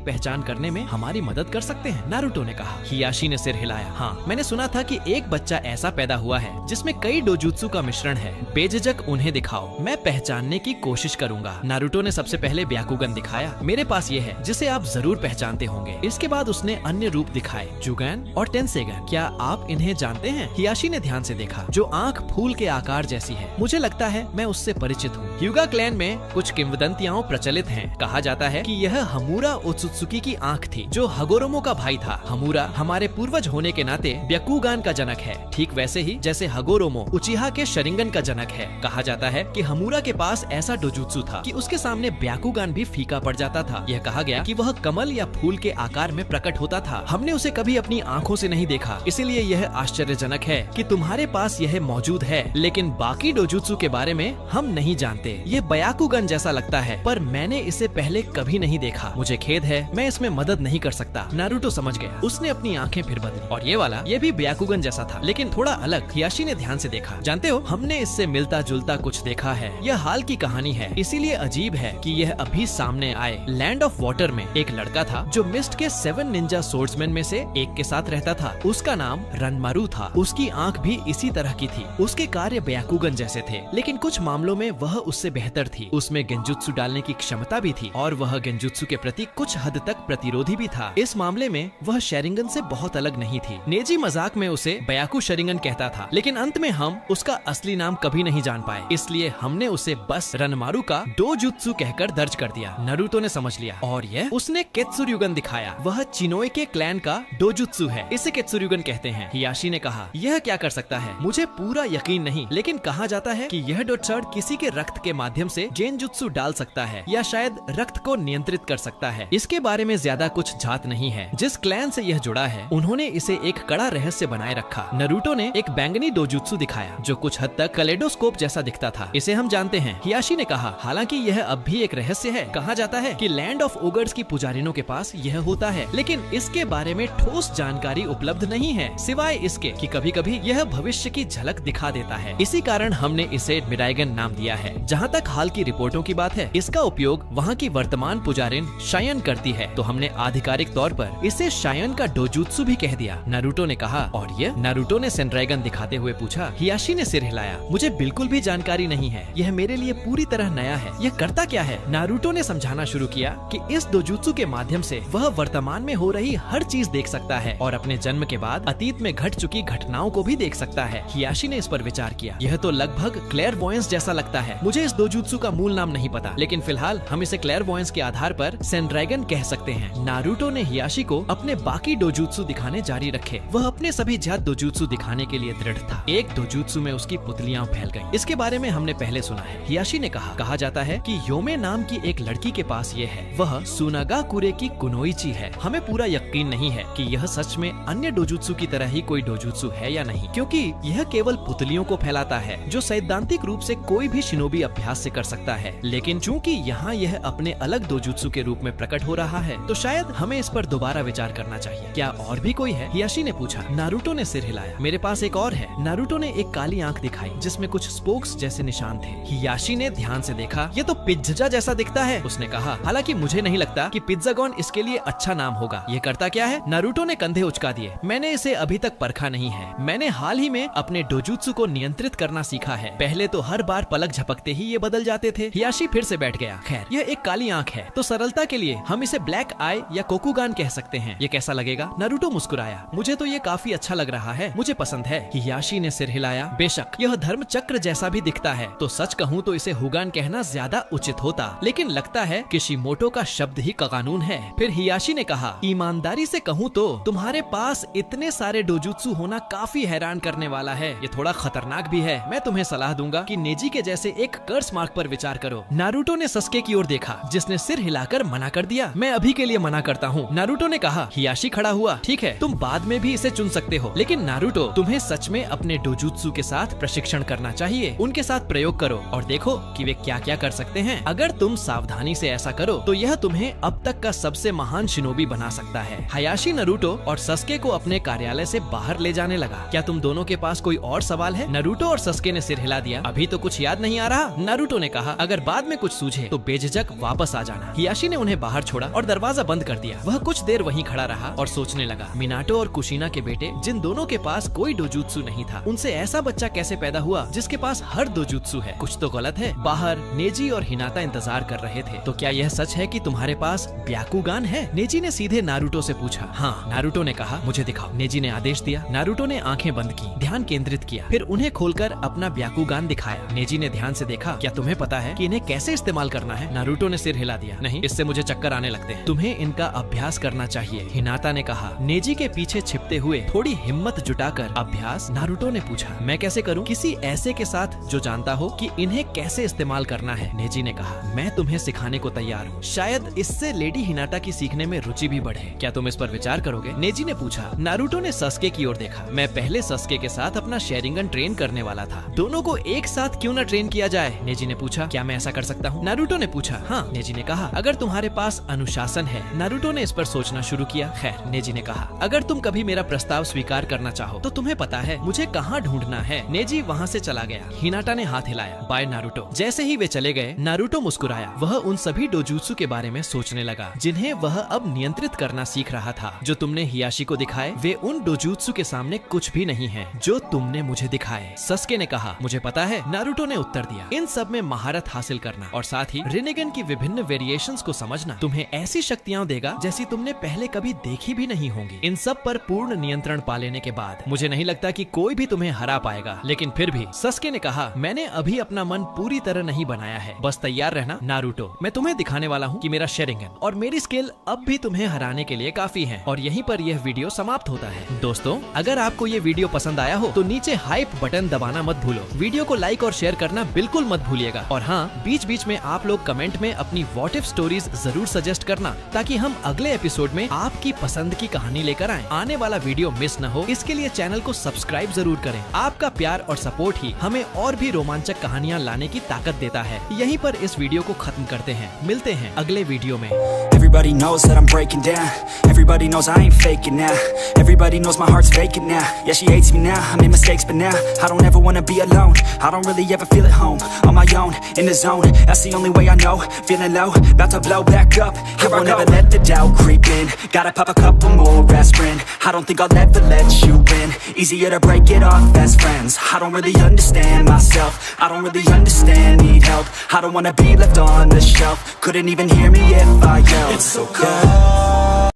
पहचान करने में हमारी मदद कर सकते हैं? नारुतो ने कहा। हियाशी ने सिर हिलाया। हाँ, मैंने सुना था कि एक बच्चा ऐसा पैदा हुआ है जिसमें कई डोजुत्सु का मिश्रण है। बेझिझक उन्हें दिखाओ, मैं पहचानने की कोशिश करूंगा। नारुतो ने सबसे पहले ब्याकुगन दिखाया। मेरे पास ये है जिसे आप जरूर पहचानते होंगे। इसके बाद उसने अन्य रूप दिखाए, जुगैन और टेंसेगन। क्या आप इन्हें जानते हैं? हियाशी ने ध्यान से देखा। जो आंख फूल के आकार जैसी है, मुझे लगता है मैं उससे परिचित हूँ। ह्यूगा क्लैन में कुछ किंवदंतियां प्रचलित हैं। कहा जाता है कि यह हमूरा ओत्सुत्सुकी की आंख थी, जो हगोरोमो का भाई था। हमूरा हमारे पूर्वज होने के नाते ब्याकुगान का जनक है, ठीक वैसे ही जैसे हगोरोमो उचिहा के शरिंगन का जनक है। कहा जाता है कि हमूरा के पास ऐसा डोजुत्सु था कि उसके सामने ब्याकुगान भी फीका पड़ जाता था। यह कहा गया कि वह कमल या फूल के आकार में प्रकट होता था। हमने उसे कभी अपनी आंखों से नहीं देखा, इसीलिए यह आश्चर्यजनक है कि तुम्हारे पास यह मौजूद है, लेकिन बाकी डोजुत्सु के बारे में हम नहीं जानते। ये ब्याकुगन जैसा लगता है, पर मैंने इसे पहले कभी नहीं देखा। मुझे खेद है, मैं इसमें मदद नहीं कर सकता। नारुतो समझ गया। उसने अपनी आंखें फिर बदली और ये वाला ये भी ब्याकुगन जैसा था, लेकिन थोड़ा अलग। हियाशी ने ध्यान से देखा। जानते हो, हमने इससे मिलता जुलता कुछ देखा है। यह हाल की कहानी है, इसीलिए अजीब है कि यह अभी सामने आए। लैंड ऑफ वाटर में एक लड़का था जो मिस्ट के 7 निंजा सोर्ड्समैन में से एक के साथ रहता था। उसका नाम रनमारू था। उसकी आंख भी इसी तरह की थी। उसके कार्य ब्याकुगन जैसे थे, लेकिन कुछ मामलों में वह उससे बेहतर थी। उसमें गेंजुत्सु डालने की क्षमता भी थी और वह गेंजुत्सु के प्रति कुछ हद तक प्रतिरोधी भी था। इस मामले में वह शरिंगन से बहुत अलग नहीं थी। नेजी मजाक में उसे ब्याकु शरिंगन कहता था, लेकिन अंत में हम उसका असली नाम कभी नहीं जान पाए, इसलिए हमने उसे बस रनमारू का डोजुत्सु कहकर दर्ज कर दिया। नारुतो ने समझ लिया और यह उसने केत्सुर्युगन दिखाया। वह चिनोए के क्लैन का डोजुत्सु है, इसे केत्सुर्युगन कहते हैं। हियाशी ने कहा, यह क्या कर सकता है? मुझे पूरा यकीन नहीं, लेकिन कहा जाता है कि यह डोत्सर्ड किसी के रक्त के माध्यम से गेंजुत्सु डाल सकता है या शायद रक्त को नियंत्रित कर सकता है। इसके बारे में ज्यादा कुछ जात नहीं है। जिस क्लैन से यह जुड़ा है, उन्होंने इसे एक कड़ा रहस्य बनाए रखा। नारुतो ने एक बैंगनी डोजुत्सु दिखाया जो कुछ हद तक कलेडोस्कोप जैसा दिखता था। इसे हम जानते हैं। हियाशी ने कहा, हालांकि यह अब भी एक रहस्य है। कहा जाता है कि लैंड ऑफ ओगर्स की पुजारिनों के पास यह होता है, लेकिन इसके बारे में ठोस जानकारी उपलब्ध नहीं है, सिवाय इसके कि कभी कभी यह भविष्य की झलक दिखा देता है। इसी कारण हमने इसे मिराइगन नाम दिया है। जहाँ तक हाल की रिपोर्टों की बात है, इसका उपयोग वहाँ की वर्तमान पुजारिन शायन करती है, तो हमने आधिकारिक तौर पर इसे शायन का डोजुत्सु भी कह दिया। नारुतो ने कहा, और यह? नारुतो ने सेनराइगन दिखाते हुए पूछा। हियाशी ने सिर हिलाया। मुझे बिल्कुल भी जानकारी नहीं है, यह मेरे लिए पूरी तरह नया है। यह करता क्या है? नारुतो ने समझाना शुरू किया कि इस डोजुत्सु के माध्यम से वह वर्तमान में हो रही हर चीज देख सकता है और अपने जन्म के बाद अतीत में घट चुकी घटनाओं को भी देख सकता है। हियाशी ने इस पर विचार किया। यह तो लगभग क्लेयरवॉयंस जैसा लगता है। मुझे इस डोजुत्सु का मूल नाम नहीं पता, लेकिन फिलहाल हम इसे क्लेयरवॉयंस के आधार पर सेनराइगन कह सकते हैं। नारुतो ने हियाशी को अपने बाकी डोजुत्सु दिखाने जारी रखे। वह अपने सभी जात डोजुत्सु दिखाने के लिए दृढ़ था। एक डोजुत्सु में उसकी पुतलियां फैल गईं। इसके बारे में हमने पहले सुना है। हियाशी ने कहा जाता है कि योमे नाम की एक लड़की के पास ये है। वह सुनागाकुरे की कुनोइची है। हमें पूरा यकीन नहीं है कि यह सच में अन्य डोजुत्सु की तरह ही कोई डोजुत्सु है या नहीं, क्योंकि यह केवल पुतलियों को फैलाता है, जो सैद्धांतिक रूप से कोई भी शिनोबी अभ्यास से कर सकता है। लेकिन चूंकि यहाँ यह अपने अलग डोजुत्सु के रूप में प्रकट हो रहा है, तो शायद हमें इस पर दोबारा विचार करना चाहिए। क्या और भी कोई है? हियाशी ने पूछा। नारुतो ने सिर हिलाया। मेरे पास एक और है। नारुतो ने एक काली आंख दिखाई जिसमें कुछ स्पोक्स जैसे निशान थे। हियाशी ने ध्यान से देखा। ये तो पिज्जा जैसा दिखता है, उसने कहा। हालांकि मुझे नहीं लगता कि पिज्जागॉन इसके लिए अच्छा नाम होगा। ये करता क्या है? नारुतो ने कंधे उचका दिए। मैंने इसे अभी तक परखा नहीं है। मैंने हाल ही में अपने डोजुत्सु को नियंत्रित करना सीखा है। पहले तो हर बार पलक झपकते ही ये बदल जाते थे। हियाशी फिर से बैठ गया। खैर, यह एक काली आंख है, तो सरलता के लिए हम इसे ब्लैक आई या कोकुगान कह सकते हैं। ये कैसा लगेगा? नारुतो मुस्कुराया। मुझे तो ये काफी अच्छा लग रहा है, मुझे पसंद है। हियाशी ने सिर हिलाया। बेशक यह धर्म चक्र जैसा भी दिखता है, तो सच कहूँ तो इसे हुगान कहना ज्यादा उचित होता, लेकिन लगता है किशिमोटो का शब्द ही कानून है। फिर हियाशी ने कहा, ईमानदारी से कहूँ तो तुम्हारे पास इतने सारे डोजुत्सु होना काफी हैरान करने वाला है। ये थोड़ा खतरनाक भी है। मैं तुम्हें सलाह दूंगा कि नेजी के जैसे एक कर्स मार्क पर विचार करो। करो। नारुतो ने सस्के की ओर देखा, जिसने सिर हिलाकर मना कर दिया। मैं अभी के लिए मना करता हूँ। नारुतो ने कहा। हियाशी खड़ा हुआ। ठीक है, तुम बाद में भी इसे चुन सकते हो, लेकिन नारुतो, तुम्हें सच में अपने डोजुत्सु के साथ प्रशिक्षण करना चाहिए। उनके साथ प्रयोग करो और देखो कि वे क्या क्या कर सकते हैं। अगर तुम सावधानी से ऐसा करो तो यह तुम्हें अब तक का सबसे महान शिनोबी बना सकता है। हायाशी नारुतो और सस्के को अपने कार्यालय से बाहर ले जाने लगा। क्या तुम दोनों के पास कोई और सवाल है? नारुतो और सस्के ने सिर हिला दिया। अभी तो कुछ याद नहीं आ रहा। नारुतो ने कहा, अगर बाद में कुछ सूझे तो बेझिझक वापस आ जाना। हियाशी ने उन्हें बाहर छोड़ा और दरवाजा बंद कर दिया। वह कुछ देर वहीं खड़ा रहा और सोचने लगा। मिनाटो और कुशिना के बेटे, जिन दोनों के पास कोई डोजुत्सु नहीं था, उनसे ऐसा बच्चा कैसे पैदा हुआ जिसके पास हर डोजुत्सु है? कुछ तो गलत है। बाहर नेजी और हिनाता इंतजार कर रहे थे। तो क्या यह सच है कि तुम्हारे पास ब्याकुगान है? नेजी ने सीधे नारुतो से पूछा। हाँ, नारुतो ने कहा, मुझे दिखाओ। नेजी ने आदेश दिया। नारुतो ने आंखें बंद की, ध्यान केंद्रित किया, फिर उन्हें खोलकर अपना ब्याकुगान दिखाया। नेजी ने ध्यान से देखा। क्या तुम्हें पता है कि इन्हें कैसे इस्तेमाल करना है? नारुतो ने सिर हिला दिया। नहीं, इससे मुझे चक्कर आने लगते हैं। तुम्हें इनका अभ्यास करना चाहिए, हिनाता ने कहा। नेजी के पीछे छिपते हुए थोड़ी हिम्मत जुटाकर, अभ्यास? नारुतो ने पूछा। मैं कैसे करूं? किसी ऐसे के साथ जो जानता हो कि इन्हें कैसे इस्तेमाल करना है। नेजी ने कहा, मैं तुम्हें सिखाने को तैयार हूँ। शायद इससे लेडी हिनाता की सीखने में रुचि भी बढ़े। क्या तुम इस पर विचार करोगे? नेजी ने पूछा। नारुतो ने सस्के की ओर देखा। मैं पहले सस्के के साथ अपना शेरिंगन ट्रेन करने वाला था। दोनों को एक साथ क्यों न ट्रेन किया जाए? नेजी ने पूछा। क्या मैं ऐसा कर सकता हूँ? नारुतो ने पूछा। हाँ, नेजी ने कहा। अगर तुम्हारे पास अनुशासन है। नारुतो ने इस पर सोचना शुरू किया। खैर, नेजी ने कहा, अगर तुम कभी मेरा प्रस्ताव स्वीकार करना चाहो तो तुम्हें पता है मुझे कहाँ ढूंढना है। नेजी वहाँ से चला गया। हिनाटा ने हाथ हिलाया। Bye Naruto. जैसे ही वे चले गए, नारुतो मुस्कुराया। वह उन सभी डोजुत्सु के बारे में सोचने लगा जिन्हें वह अब नियंत्रित करना सीख रहा था। जो तुमने हियाशी को दिखाए, वे उन डोजुत्सु के सामने कुछ भी नहीं है जो तुमने मुझे दिखाए। सस्के ने कहा। मुझे पता है, नारुतो ने उत्तर दिया। इन सब में महारत हासिल करना और साथ ही रिनेगन की विभिन्न वेरिएशंस को समझना तुम्हें ऐसी शक्तियां देगा जैसी तुमने पहले कभी देखी भी नहीं होंगी। इन सब पर पूर्ण नियंत्रण पा लेने के बाद मुझे नहीं लगता कि कोई भी तुम्हें हरा पाएगा। लेकिन फिर भी, सस्के ने कहा, मैंने अभी अपना मन पूरी तरह नहीं बनाया है। बस तैयार रहना नारुतो। मैं तुम्हें दिखाने वाला हूँ कि मेरा शेरिंगन और मेरी स्किल अब भी तुम्हें हराने के लिए काफी है। और यहीं पर यह वीडियो समाप्त होता है। दोस्तों, अगर आपको ये वीडियो पसंद आया हो तो नीचे हाइप बटन दबाना मत भूलो। वीडियो को लाइक और शेयर करना बिल्कुल मत भूलिएगा। और हाँ, बीच बीच में आप लोग कमेंट में अपनी व्हाट इफ स्टोरीज जरूर सजेस्ट करना, ताकि हम अगले एपिसोड में आपकी पसंद की कहानी लेकर आएं। आने वाला वीडियो मिस न हो, इसके लिए चैनल को सब्सक्राइब जरूर करें। आपका प्यार और सपोर्ट ही हमें और भी रोमांचक कहानियाँ लाने की ताकत देता है। यहीं पर इस वीडियो को खत्म करते हैं। मिलते हैं अगले वीडियो में। Everybody knows that I'm breaking down. Everybody knows I ain't faking now. Everybody knows my heart's vacant now. Yeah, she hates me now, I made mistakes, but now I don't ever wanna be alone. I don't really ever feel at home. On my own, in the zone, that's the only way I know. Feeling low, about to blow back up. Here I won't ever let the doubt creep in. Gotta pop a couple more aspirin. I don't think I'll ever let you in. Easier to break it off best friends. I don't really understand myself. I don't really understand, need help. I don't wanna be left on the shelf. Couldn't even hear me if I yelled. It's so cold.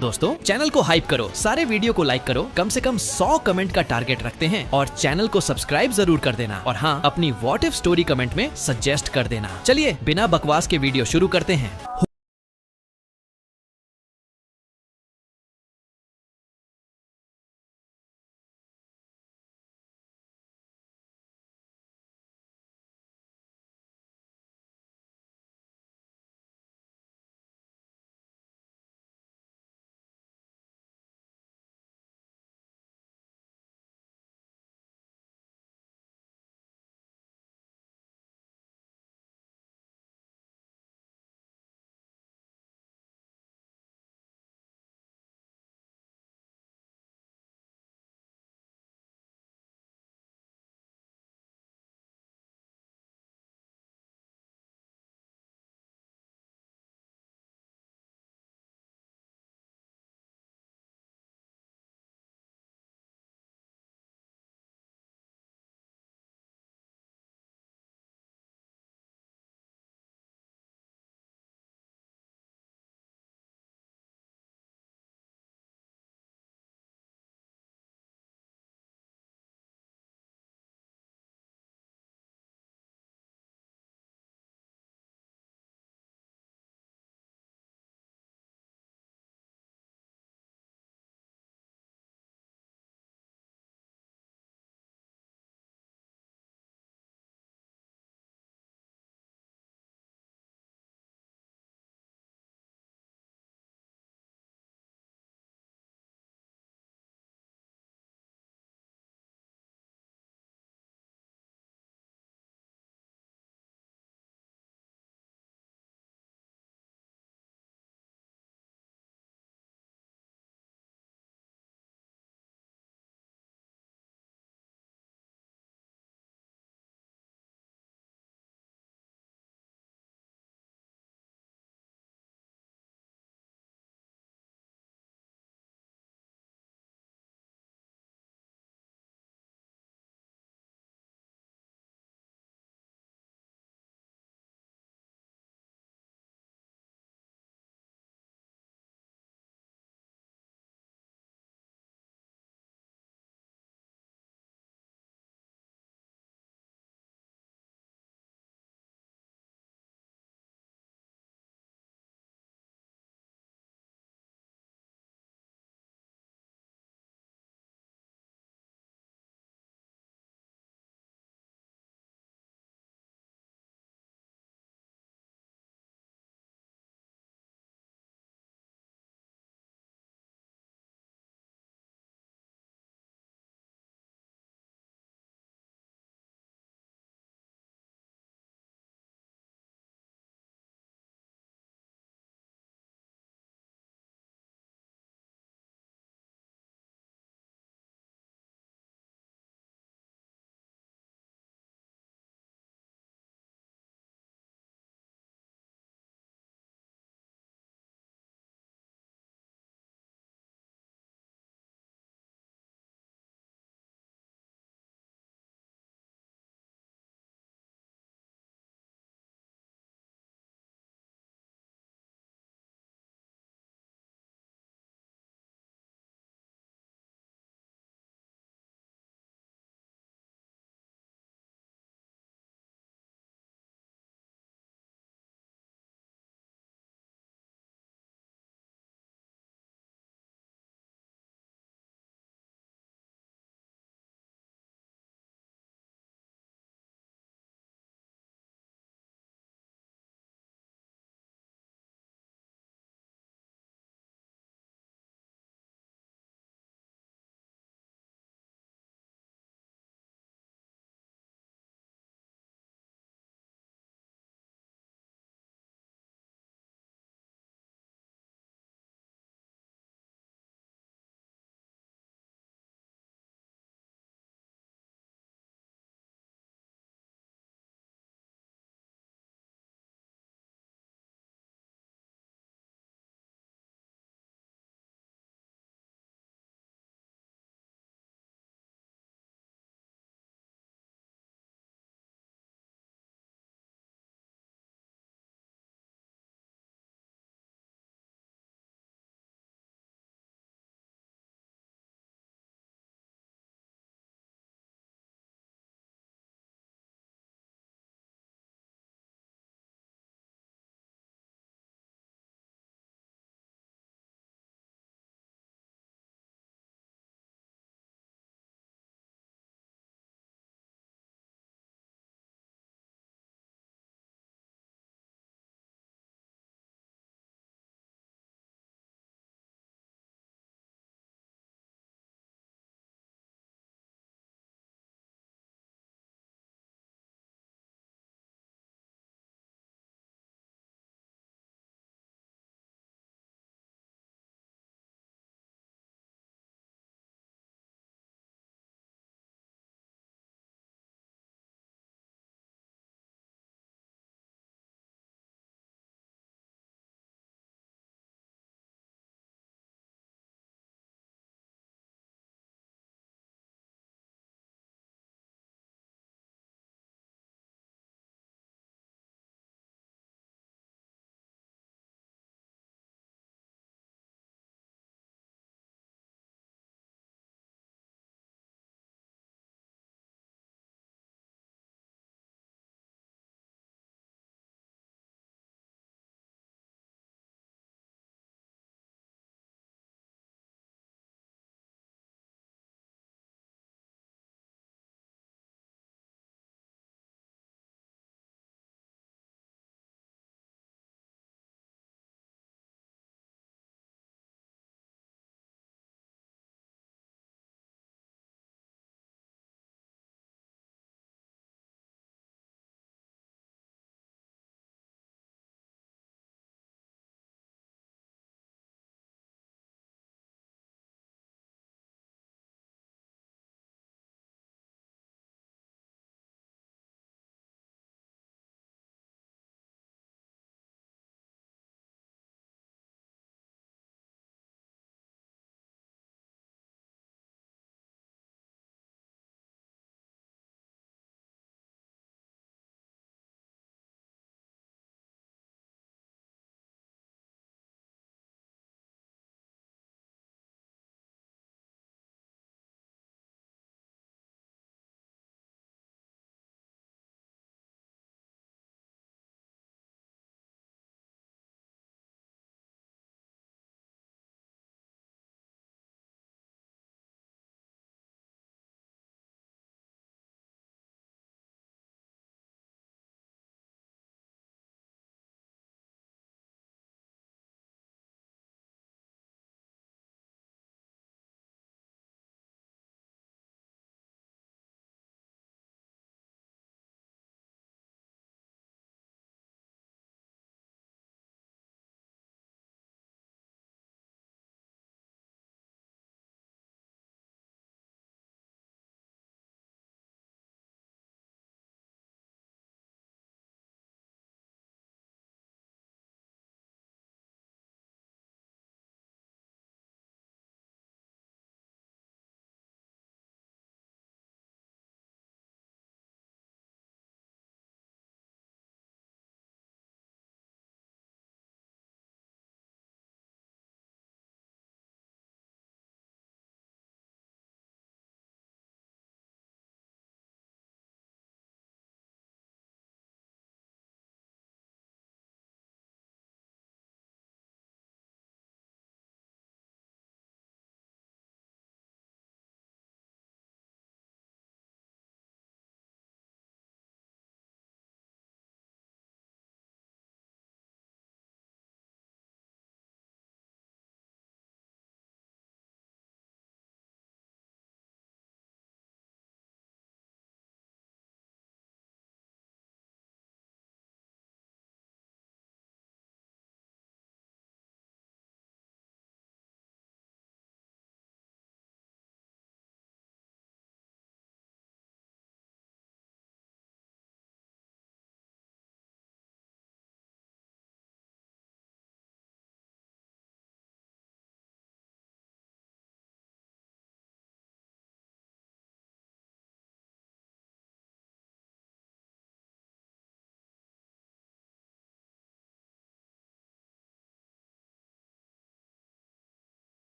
दोस्तों, channel को hype करो, सारे video को like करो, कम से कम 100 comment का target रखते हैं और चैनल को सब्सक्राइब जरूर कर देना। और हाँ, अपनी व्हाट इफ स्टोरी कमेंट में सजेस्ट कर देना। चलिए, बिना बकवास के वीडियो शुरू करते हैं।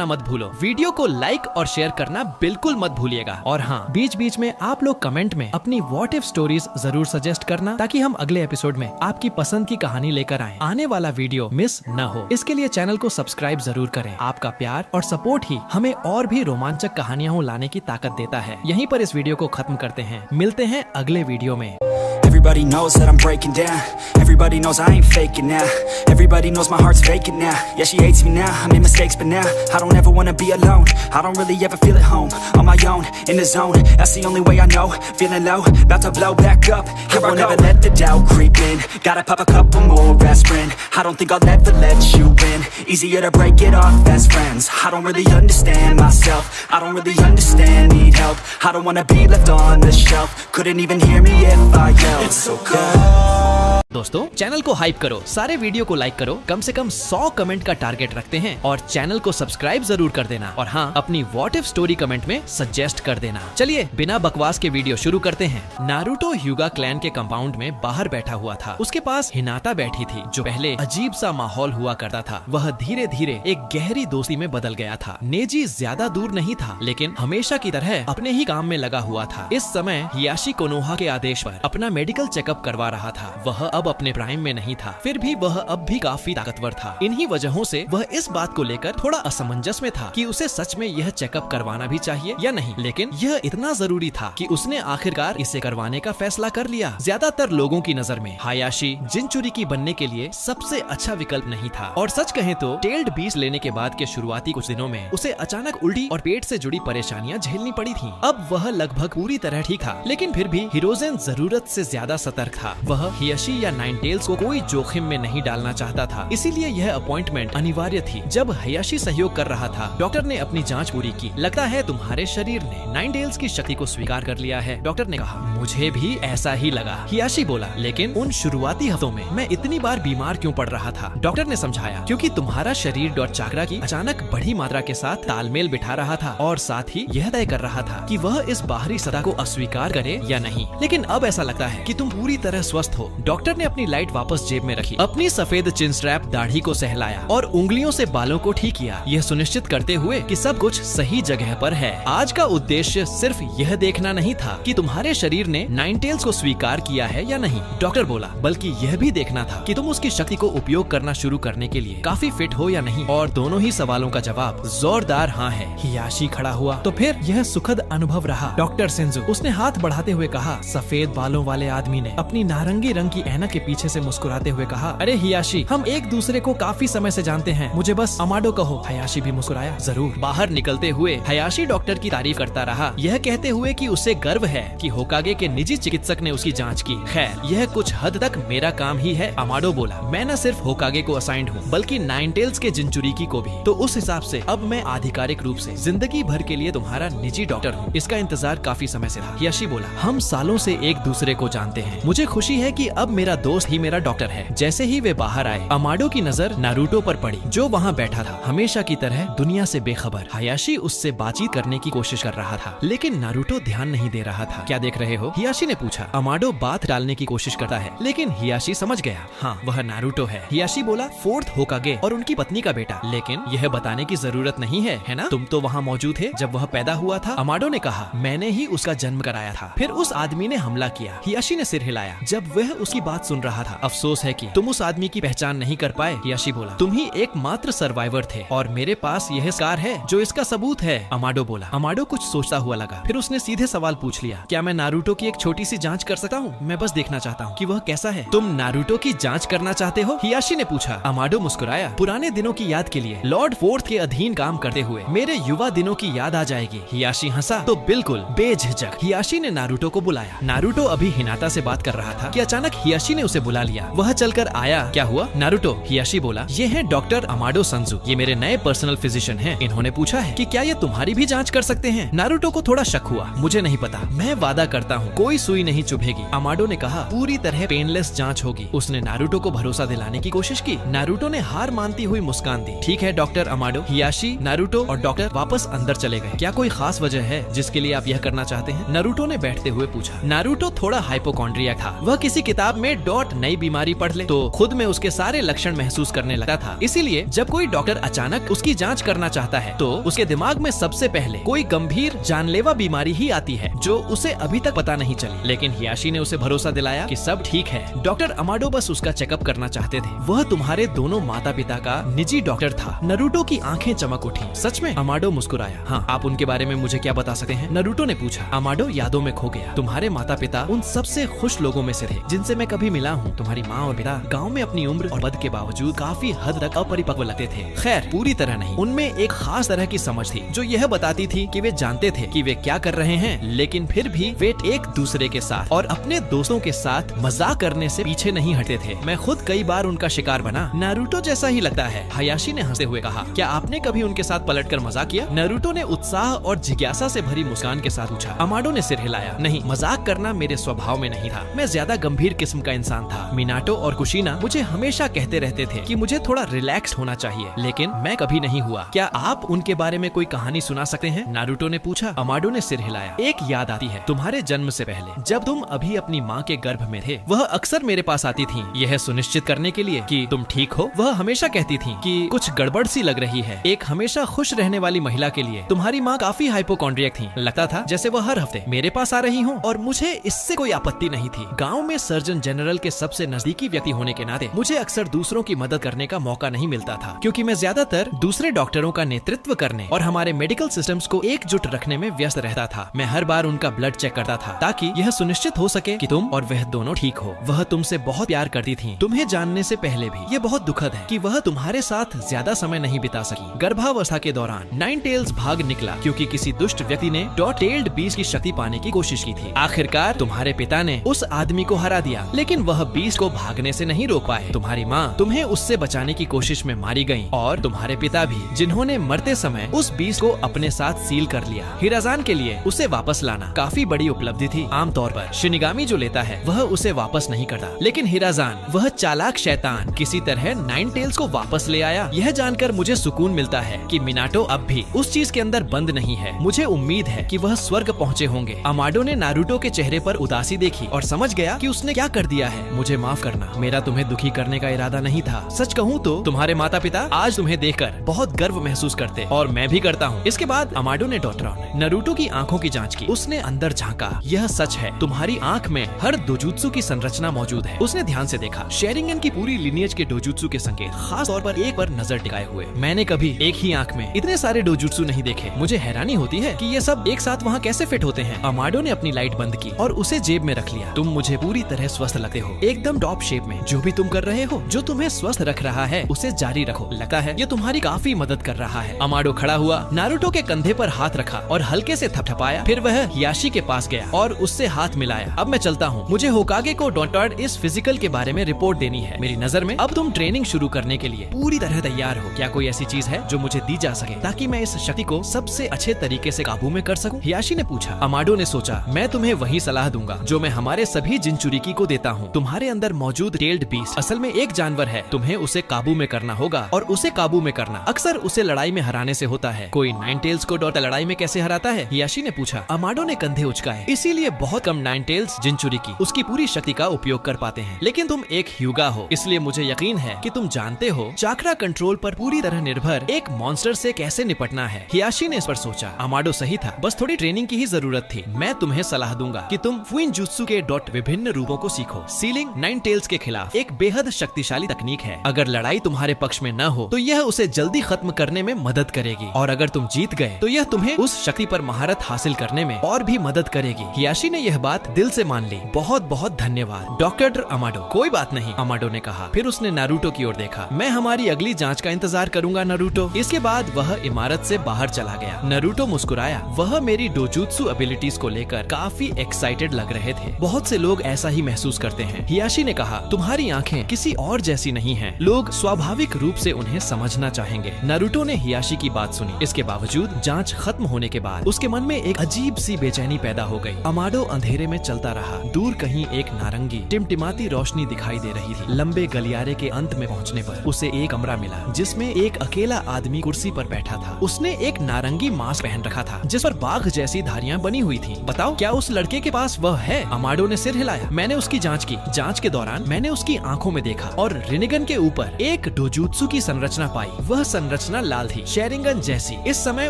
दबाना मत भूलो। वीडियो को लाइक और शेयर करना बिल्कुल मत भूलिएगा। और हाँ, बीच बीच में आप लोग कमेंट में अपनी व्हाट इफ स्टोरीज जरूर सजेस्ट करना, ताकि हम अगले एपिसोड में आपकी पसंद की कहानी लेकर आए, आने वाला वीडियो मिस न हो। इसके लिए चैनल को सब्सक्राइब जरूर करें। आपका प्यार और सपोर्ट ही हमें और भी रोमांचक कहानियां लाने की ताकत देता है। यहीं पर इस वीडियो को खत्म करते हैं। मिलते हैं अगले वीडियो में। Everybody knows that I'm breaking down. Everybody knows I ain't faking now. Everybody knows my heart's vacant now. Yeah, she hates me now, I made mistakes but now I don't ever wanna be alone. I don't really ever feel at home. On my own, in the zone, that's the only way I know. Feeling low, about to blow back up. Here I never let the doubt creep in. Gotta pop a couple more aspirin. I don't think I'll ever let you in. Easier to break it off best friends. I don't really understand myself. I don't really understand, need help. I don't wanna be left on the shelf. Couldn't even hear me if I yelled. It's so cold. दोस्तों, channel को hype करो, सारे video को like करो, कम से कम 100 comment का target रखते हैं और चैनल को सब्सक्राइब जरूर कर देना। और हाँ, अपनी व्हाट इफ स्टोरी कमेंट में सजेस्ट कर देना। चलिए बिना बकवास के वीडियो शुरू करते हैं। नारुतो ह्यूगा क्लैन के कंपाउंड में बाहर बैठा हुआ था। उसके पास हिनाता बैठी थी, जो पहले अजीब सा माहौल हुआ करता था, वह धीरे धीरे एक गहरी दोस्ती में बदल गया था। नेजी ज्यादा दूर नहीं था, लेकिन हमेशा की तरह अपने ही काम में लगा हुआ था। इस समय हियाशी कोनोहा के आदेश पर अपना मेडिकल चेकअप करवा रहा था। वह अब अपने प्राइम में नहीं था, फिर भी वह अब भी काफी ताकतवर था। इन्हीं वजहों से वह इस बात को लेकर थोड़ा असमंजस में था कि उसे सच में यह चेकअप करवाना भी चाहिए या नहीं। लेकिन यह इतना जरूरी था कि उसने आखिरकार इसे करवाने का फैसला कर लिया। ज्यादातर लोगों की नजर में हायाशी जिनचुरिकी बनने के लिए सबसे अच्छा विकल्प नहीं था। और सच कहें तो टेल्ड बीस्ट लेने के बाद के शुरुआती कुछ दिनों में उसे अचानक उल्टी और पेट से जुड़ी परेशानियां झेलनी पड़ी थी। अब वह लगभग पूरी तरह ठीक था, लेकिन फिर भी हिरोजेन जरूरत से ज्यादा सतर्क था। वह हियाशी या नाइनटेल्स को कोई जोखिम में नहीं डालना चाहता था, इसीलिए यह अपॉइंटमेंट अनिवार्य थी। जब हियाशी सहयोग कर रहा था, डॉक्टर ने अपनी जांच पूरी की। लगता है तुम्हारे शरीर ने नाइनटेल्स की शक्ति को स्वीकार कर लिया है, डॉक्टर ने कहा। मुझे भी ऐसा ही लगा, हियाशी बोला, लेकिन उन शुरुआती हफ्तों में मैं इतनी बार बीमार क्यों पड़ रहा था? डॉक्टर ने समझाया, क्योंकि तुम्हारा शरीर डॉट चाक्रा की अचानक बड़ी मात्रा के साथ तालमेल बिठा रहा था और साथ ही यह तय कर रहा था कि वह इस बाहरी सत्ता को अस्वीकार करे या नहीं। लेकिन अब ऐसा लगता है कि तुम पूरी तरह स्वस्थ हो। डॉक्टर ने अपनी लाइट वापस जेब में रखी, अपनी सफेद चिन स्ट्रैप दाढ़ी को सहलाया और उंगलियों से बालों को ठीक किया, यह सुनिश्चित करते हुए कि सब कुछ सही जगह पर है। आज का उद्देश्य सिर्फ यह देखना नहीं था कि तुम्हारे शरीर ने नाइनटेल्स को स्वीकार किया है या नहीं, डॉक्टर बोला, बल्कि यह भी देखना था कि तुम उसकी शक्ति को उपयोग करना शुरू करने के लिए काफी फिट हो या नहीं। और दोनों ही सवालों का जवाब जोरदार हाँ है। हियाशी खड़ा हुआ। तो फिर यह सुखद अनुभव रहा, डॉक्टर सिंजू, उसने हाथ बढ़ाते हुए कहा। सफेद बालों वाले आदमी ने अपनी नारंगी रंग की ऐनक के पीछे से मुस्कुराते हुए कहा, अरे हियाशी, हम एक दूसरे को काफी समय से जानते हैं, मुझे बस अमाडो कहो। हियाशी भी मुस्कुराया। जरूर। बाहर निकलते हुए हियाशी डॉक्टर की तारीफ करता रहा, यह कहते हुए कि उसे गर्व है कि होकागे के निजी चिकित्सक ने उसकी जांच की। खैर, यह कुछ हद तक मेरा काम ही है, अमाडो बोला। मैं न सिर्फ होकागे को असाइंड हूँ, बल्कि नाइनटेल्स के जिनचुरिकी को भी। तो उस हिसाब से अब मैं आधिकारिक रूप से जिंदगी भर के लिए तुम्हारा निजी डॉक्टर हूँ। इसका इंतजार काफी समय से था। हियाशी बोला, हम सालों से एक दूसरे को जानते हैं। मुझे खुशी है कि अब मेरा दोस्त ही मेरा डॉक्टर है। जैसे ही वे बाहर आए, अमाडो की नजर नारुतो पर पड़ी, जो वहाँ बैठा था, हमेशा की तरह दुनिया से बेखबर। हियाशी उससे बातचीत करने की कोशिश कर रहा था, लेकिन नारुतो ध्यान नहीं दे रहा था। क्या देख रहे हो? हियाशी ने पूछा। अमाडो बात टालने की कोशिश करता है, लेकिन हियाशी समझ गया, हाँ वह नारुतो है। हियाशी बोला, 4th होकागे और उनकी पत्नी का बेटा। लेकिन यह बताने की जरूरत नहीं है ना? तुम तो वहाँ मौजूद थे जब वह पैदा हुआ था। अमाडो ने कहा, मैंने ही उसका जन्म कराया था। फिर उस आदमी ने हमला किया। हियाशी ने सिर हिलाया जब वह उसकी बात सुन रहा था। अफसोस है कि तुम उस आदमी की पहचान नहीं कर पाए। हियाशी बोला, तुम ही एकमात्र सर्वाइवर थे और मेरे पास यह स्कार है जो इसका सबूत है। अमाडो बोला। अमाडो कुछ सोचता हुआ लगा, फिर उसने सीधे सवाल पूछ लिया, क्या मैं नारुतो की एक छोटी सी जांच कर सकता हूँ? मैं बस देखना चाहता हूँ कि वह कैसा है। तुम नारुतो की जांच करना चाहते हो? हियाशी ने पूछा। अमाडो मुस्कुराया। पुराने दिनों की याद के लिए लॉर्ड 4th के अधीन काम करते हुए मेरे युवा दिनों की याद आ जाएगी। हियाशी हंसा। तो बिल्कुल बेझिझक हियाशी ने नारुतो को बुलाया। नारुतो अभी हिनाता से बात कर रहा था कि अचानक हियाशी ने उसे बुला लिया। वह चलकर आया। क्या हुआ नारुतो? हियाशी बोला, ये है डॉक्टर अमाडो संजू, ये मेरे नए पर्सनल फिजिशियन हैं। इन्होंने पूछा है कि क्या ये तुम्हारी भी जांच कर सकते हैं? नारुतो को थोड़ा शक हुआ। मुझे नहीं पता, मैं वादा करता हूँ कोई सुई नहीं चुभेगी। अमाडो ने कहा, पूरी तरह पेनलेस जांच होगी। उसने नारुतो को भरोसा दिलाने की कोशिश की। नारुतो ने हार मानती हुई मुस्कान दी। ठीक है डॉक्टर अमाडो। हियाशी, नारुतो और डॉक्टर वापस अंदर चले गए। क्या कोई खास वजह है जिसके लिए आप यह करना चाहते हैं? नारुतो ने बैठते हुए पूछा। नारुतो थोड़ा हाइपोकॉन्ड्रिया था। वह किसी किताब में डॉट नई बीमारी पढ़ ले तो खुद में उसके सारे लक्षण महसूस करने लगता था। इसीलिए जब कोई डॉक्टर अचानक उसकी जांच करना चाहता है तो उसके दिमाग में सबसे पहले कोई गंभीर जानलेवा बीमारी ही आती है जो उसे अभी तक पता नहीं चली। लेकिन हियाशी ने उसे भरोसा दिलाया कि सब ठीक है। डॉक्टर अमाडो बस उसका चेकअप करना चाहते थे। वह तुम्हारे दोनों माता पिता का निजी डॉक्टर था। नरूटो की आंखें चमक उठी। सच में? अमाडो मुस्कुराया। हाँ, आप उनके बारे में मुझे क्या बता सकते हैं? नरूटो ने पूछा। अमाडो यादों में खो गया। तुम्हारे माता पिता उन सबसे खुश लोगों में से थे जिनसे मैं कभी मिला हूँ। तुम्हारी माँ और पिता गाँव में अपनी उम्र और पद के बावजूद काफी हद तक अपरिपक्व लगते थे। खैर, पूरी तरह नहीं। उनमें एक खास तरह की समझ थी जो यह बताती थी कि वे जानते थे कि वे क्या कर रहे हैं, लेकिन फिर भी वे एक दूसरे के साथ और अपने दोस्तों के साथ मजाक करने से पीछे नहीं हटते थे। मैं खुद कई बार उनका शिकार बना। नारुतो जैसा ही लगता है, हायाशी ने हंसते हुए कहा। क्या आपने कभी उनके साथ पलटकर मजाक किया? नारुतो ने उत्साह और जिज्ञासा से भरी मुस्कान के साथ पूछा। अमाडो ने सिर हिलाया। नहीं, मजाक करना मेरे स्वभाव में नहीं था। मैं ज्यादा गंभीर किस्म का इंसान था। मिनाटो और कुशिना मुझे हमेशा कहते रहते थे कि मुझे थोड़ा रिलैक्स होना चाहिए, लेकिन मैं कभी नहीं हुआ। क्या आप उनके बारे में कोई कहानी सुना सकते हैं? नारुतो ने पूछा। अमाडो ने सिर हिलाया। एक याद आती है, तुम्हारे जन्म से पहले जब तुम अभी अपनी माँ के गर्भ में थे, वह अक्सर मेरे पास आती थी यह सुनिश्चित करने के लिए कि तुम ठीक हो। वह हमेशा कहती थी कि कुछ गड़बड़ सी लग रही है। एक हमेशा खुश रहने वाली महिला के लिए तुम्हारी माँ काफी हाइपोकॉन्ड्रियक थी। लगता था जैसे वह हर हफ्ते मेरे पास आ रही हो और मुझे इससे कोई आपत्ति नहीं थी। गाँव में सर्जन जनरल के सबसे नजदीकी व्यक्ति होने के नाते मुझे अक्सर दूसरों की मदद करने का मौका नहीं मिलता था, क्योंकि मैं ज्यादातर दूसरे डॉक्टरों का नेतृत्व करने और हमारे मेडिकल सिस्टम्स को एकजुट रखने में व्यस्त रहता था। मैं हर बार उनका ब्लड चेक करता था ताकि यह सुनिश्चित हो सके कि तुम और वह दोनों ठीक हो। वह तुमसे बहुत प्यार करती थी, तुम्हें जानने से पहले भी। ये बहुत दुखद है कि वह तुम्हारे साथ ज्यादा समय नहीं बिता सकी। गर्भावस्था के दौरान नाइन टेल्स भाग निकला क्योंकि किसी दुष्ट व्यक्ति ने डॉट टेल्ड बीस्ट की शक्ति पाने की कोशिश की थी। आखिरकार तुम्हारे पिता ने उस आदमी को हरा दिया, लेकिन वह बीस्ट को भागने से नहीं रोक पाए। तुम्हारी माँ तुम्हें उससे बचाने की कोशिश में मारी गयी और तुम्हारे पिता भी, जिन्होंने मरते समय उस बीस्ट को अपने साथ सील कर लिया। हिराजान के लिए उसे वापस लाना काफी बड़ी उपलब्धि थी। आमतौर पर शिनिगामी जो लेता है वह उसे वापस नहीं करता, लेकिन हिराजान, वह चालाक शैतान, किसी तरह नाइन टेल्स को वापस ले आया। यह जानकर मुझे सुकून मिलता है कि मिनाटो अब भी उस चीज के अंदर बंद नहीं है। मुझे उम्मीद है कि वह स्वर्ग पहुँचे होंगे। अमाडो ने नारुतो के चेहरे पर उदासी देखी और समझ गया कि उसने क्या कर दिया है। मुझे माफ करना, मेरा तुम्हें दुखी करने का इरादा नहीं था। सच कहूँ तो तुम्हारे माता पिता आज तुम्हें देखकर बहुत गर्व महसूस करते और मैं भी करता हूँ। इसके बाद अमाडो ने डॉक्टर नारुतो की आंखों की जांच की। उसने अंदर झांका। यह सच है, तुम्हारी आंख में हर डोजुत्सु की संरचना मौजूद है। उसने ध्यान से देखा। शेरिंगन की पूरी लिनियज के डोजुत्सु के संकेत, खास तौर पर एक पर नजर टिकाए हुए। मैंने कभी एक ही आंख में इतने सारे डोजुत्सु नहीं देखे। मुझे हैरानी होती है कि ये सब एक साथ वहाँ कैसे फिट होते हैं। अमाडो ने अपनी लाइट बंद की और उसे जेब में रख लिया। तुम मुझे पूरी तरह स्वस्थ लगते हो, एकदम टॉप शेप में। जो भी तुम कर रहे हो, जो तुम्हें स्वस्थ रख रहा है, उसे जारी रखो। लगता है ये तुम्हारी काफी मदद कर रहा है। अमाडो खड़ा हुआ, नारुतो के कंधे पर हाथ रखा और हल्के से थपथपाया। फिर वह हियाशी के पास गया और उससे हाथ मिलाया। अब मैं चलता हूँ, मुझे होकागे को डॉक्टर इस फिजिकल के बारे में रिपोर्ट देनी है। मेरी नजर में अब तुम ट्रेनिंग शुरू करने के लिए पूरी तरह तैयार हो। क्या कोई ऐसी चीज है जो मुझे दी जा सके ताकि मैं इस शक्ति को सबसे अच्छे तरीके से काबू में कर सकूं? हियाशी ने पूछा। अमाडो ने सोचा, मैं तुम्हें वही सलाह दूंगा जो मैं हमारे सभी जिनचुरिकी को देता हूँ। तुम्हारे अंदर मौजूद टेल्ड बीस्ट असल में एक जानवर है। तुम्हें उसे काबू में करना होगा और उसे काबू में करना अक्सर उसे लड़ाई में हराने से होता है। कोई नाइन टेल्स को डॉट लड़ाई में कैसे हराता है? हियाशी ने पूछा। अमाडो ने कंधे उचकाए। इसीलिए बहुत कम नाइन टेल्स जिनचुरिकी उसकी पूरी शक्ति का उपयोग कर पाते हैं। लेकिन तुम एक ह्यूगा हो, इसलिए मुझे यकीन है कि तुम जानते हो चाक्रा कंट्रोल पर पूरी तरह निर्भर एक मॉन्स्टर से कैसे निपटना है। हियाशी ने इस पर सोचा। अमाडो सही था, बस थोड़ी ट्रेनिंग की ही जरूरत थी। मैं तुम्हें सलाह दूंगा कि तुम फुइनजुत्सु के डॉट विभिन्न रूपों को सीखो। सीलिंग नाइन टेल्स के खिलाफ एक बेहद शक्तिशाली तकनीक है। अगर लड़ाई तुम्हारे पक्ष में न हो तो यह उसे जल्दी खत्म करने में मदद करेगी, और अगर तुम जीत गए तो यह तुम्हें उस शक्ति पर महारत हासिल करने में और भी मदद करेगी। हियाशी ने यह बात दिल से मान ली। बहुत बहुत धन्यवाद डॉक्टर अमाडो। कोई बात नहीं, अमाडो ने कहा। फिर उसने नारुतो की ओर देखा। मैं हमारी अगली जांच का इंतजार करूंगा नारुतो। इसके बाद वह इमारत से बाहर चला गया। नारुतो मुस्कुराया। वह मेरी डोजुत्सु एबिलिटीज को लेकर काफी एक्साइटेड लग रहे थे। बहुत से लोग ऐसा ही महसूस करते हैं। हियाशी ने कहा, तुम्हारी आंखें किसी और जैसी नहीं हैं। लोग स्वाभाविक रूप से उन्हें समझना चाहेंगे। नारुतो ने हियाशी की बात सुनी। इसके बावजूद जांच खत्म होने के बाद उसके मन में एक अजीब सी बेचैनी पैदा हो गई। अमाडो अंधेरे में चलता रहा। दूर कहीं एक नारंगी टिमटिमाती रोशनी दिखाई दे रही थी। लंबे गलियारे के अंत में पहुंचने पर उसे एक कमरा मिला जिसमें एक अकेला आदमी कुर्सी पर बैठा था। उसने एक नारंगी मास्क पहन रखा था जिस पर बाघ जैसी धारियां बनी हुई थी। बताओ, क्या उस लड़के के पास वह है? अमाडो ने सिर हिलाया। मैंने उसकी जांच की। जांच के दौरान मैंने उसकी आंखों में देखा और रिनिगन के ऊपर एक डोजुत्सु की संरचना पाई। वह संरचना लाल थी, शेरिंगन जैसी। इस समय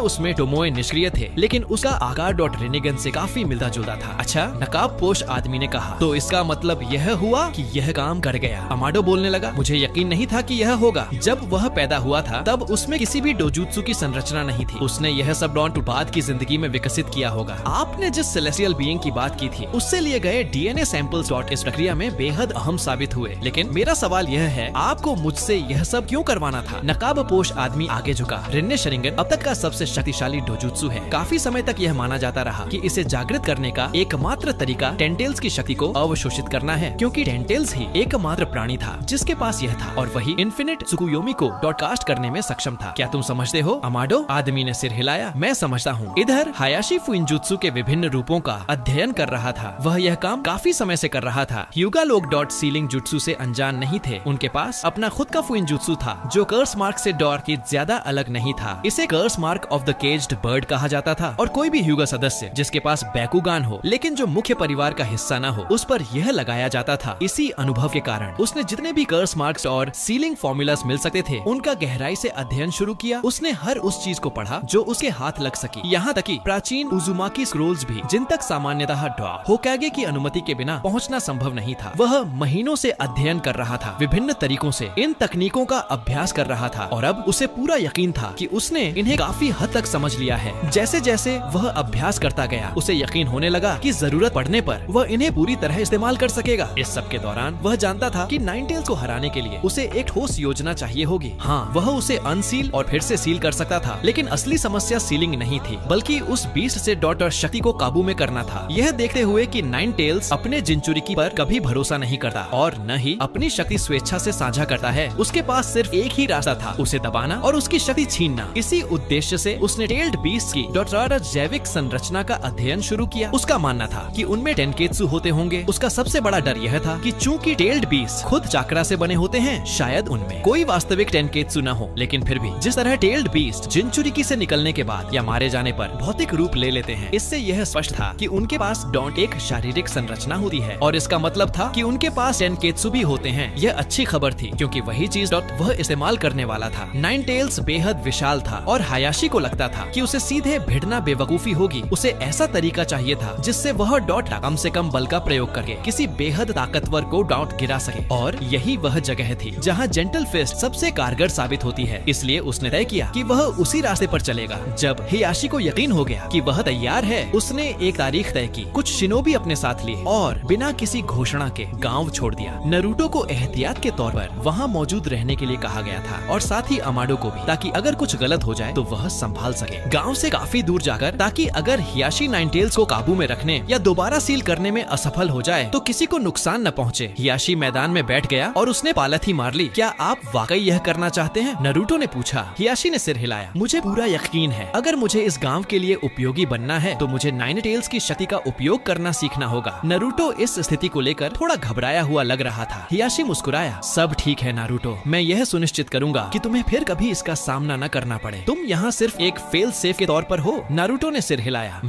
उसमें टोमोए निष्क्रिय थे, लेकिन उसका आकार रिनिगन से काफी मिलता जुलता था। अच्छा, नकाबपोश आदमी ने कहा, तो इसका मतलब यह हुआ कि यह काम कर गया। अमाडो बोलने लगा, मुझे यकीन नहीं था कि यह होगा। जब वह पैदा हुआ था तब उसमें किसी भी डोजुत्सु की संरचना नहीं थी। उसने यह सब डॉन बाद की जिंदगी में विकसित किया होगा। आपने जिस सेलेस्टियल बीइंग की बात की थी उससे लिए गए डीएनए सैंपल्स इस प्रक्रिया में बेहद अहम साबित हुए। लेकिन मेरा सवाल यह है, आपको मुझसे यह सब क्यों करवाना था? नकाबपोश आदमी आगे झुका। रिन्ने शेरिंगन अब तक का सबसे शक्तिशाली डोजुत्सु है। काफी समय तक यह माना जाता रहा कि इसे जागृत करने का एकमात्र तरीका टेंटेल्स की शक्ति को अवशोषित करना है, क्योंकि टेंटेल्स ही एकमात्र प्राणी था जिसके पास यह था, और वही इन्फिनिट त्सुकुयोमी को ब्रॉडकास्ट करने में सक्षम था। क्या तुम समझते हो अमाडो? आदमी ने सिर हिलाया। मैं समझता हूँ। इधर हायाशी फुइनजुत्सु के विभिन्न रूपों का अध्ययन कर रहा था। वह यह काम काफी समय से कर रहा था। ह्यूगा लोग सीलिंग जुत्सु से अनजान नहीं थे। उनके पास अपना खुद का फुइनजुत्सु था जो कर्स मार्क से की ज्यादा अलग नहीं था। इसे curse mark of the caged bird कहा जाता था, और कोई भी ह्यूगा सदस्य जिसके पास बैकुगान हो लेकिन जो मुख्य परिवार का हिस्सा न हो, उस पर यह लगाया जाता था। इसी अनुभव के कारण उसने जितने भी कर्स मार्क्स और सीलिंग फॉर्मूलास मिल सकते थे उनका गहराई से अध्ययन शुरू किया। उसने हर उस चीज को पढ़ा जो उसके हाथ लग सकी, यहाँ तक कि प्राचीन उजुमाकी स्क्रोल्स भी, जिन तक सामान्यतः होकागे की अनुमति के बिना पहुँचना संभव नहीं था। वह महीनों से अध्ययन कर रहा था, विभिन्न तरीकों से इन तकनीकों का अभ्यास कर रहा था, और अब उसे पूरा यकीन था कि उसने इन्हें काफी हद तक समझ लिया है। जैसे जैसे वह अभ्यास करता गया उसे यकीन होने लगा कि जरूरत पड़ने पर वह इन्हें पूरी तरह इस्तेमाल कर सकेगा। इस सब के दौरान वह जानता था कि नाइनटेल्स को हराने के लिए उसे एक ठोस योजना चाहिए होगी। हाँ, वह उसे अनसील और फिर से सील कर सकता था, लेकिन असली समस्या सीलिंग नहीं थी, बल्कि उस बीस्ट से डॉटर शक्ति को काबू में करना था। यह देखते हुए कि नाइनटेल्स अपने जिनचुरिकी पर कभी भरोसा नहीं करता और न ही अपनी शक्ति स्वेच्छा से साझा करता है, उसके पास सिर्फ एक ही रास्ता था, उसे दबाना और उसकी शक्ति छीनना। इसी उद्देश्य से उसने टेल्ड बीस्ट की डॉटर जैविक संरचना का अध्ययन शुरू किया। उसका मानना था कि उनमें टेनकेत्सु होते होंगे। उसका सबसे बड़ा डर यह था कि चूंकि टेल्ड बीस्ट खुद चाक्रा से बने होते हैं, शायद उनमें कोई वास्तविक टेनकेत्सु न हो। लेकिन फिर भी जिस तरह टेल्ड बीस्ट जिनचुरिकी से निकलने के बाद या मारे जाने पर भौतिक रूप ले लेते हैं, इससे यह स्पष्ट था कि उनके पास डॉट एक शारीरिक संरचना होती है, और इसका मतलब था कि उनके पास टेनकेत्सु भी होते हैं। यह अच्छी खबर थी, क्योंकि वही चीज वह इस्तेमाल करने वाला था। नाइनटेल्स बेहद विशाल था और हायाशी को लगता था कि उसे सीधे भिड़ना बेवकूफी होगी। उसे ऐसा तरीका चाहिए था जिससे वह डॉट कम से कम बल का प्रयोग करके किसी बेहद ताकतवर को डॉट गिरा सके, और यही वह जगह थी जहां जेंटल फिस्ट सबसे कारगर साबित होती है। इसलिए उसने तय किया कि वह उसी रास्ते पर चलेगा। जब हियाशी को यकीन हो गया कि वह तैयार है, उसने एक तारीख तय की, कुछ शिनोबी अपने साथ लिए और बिना किसी घोषणा के गाँव छोड़ दिया। नारुतो को एहतियात के तौर पर वहाँ मौजूद रहने के लिए कहा गया था, और साथ ही अमाडो को भी, ताकि अगर कुछ गलत हो जाए तो वह संभाल सके। गांव से काफी दूर जाकर, ताकि अगर हियाशी नाइनटेल्स को काबू में रखने या दोबारा सील करने में असफल हो जाए तो किसी को नुकसान न पहुंचे। हियाशी मैदान में बैठ गया और उसने पालथी मार ली। क्या आप वाकई यह करना चाहते हैं? नारुतो ने पूछा। हियाशी ने सिर हिलाया। मुझे पूरा यकीन है, अगर मुझे इस गांव के लिए उपयोगी बनना है तो मुझे नाइनटेल्स की शक्ति का उपयोग करना सीखना होगा। नारुतो इस स्थिति को लेकर थोड़ा घबराया हुआ लग रहा था। हियाशी मुस्कुराया। सब ठीक है नारुतो, मैं यह सुनिश्चित करूंगा कि तुम्हें फिर कभी इसका सामना न करना पड़े। तुम यहाँ सिर्फ एक फेल सेफ के तौर पर हो। नारुतो ने सिर हिलाया।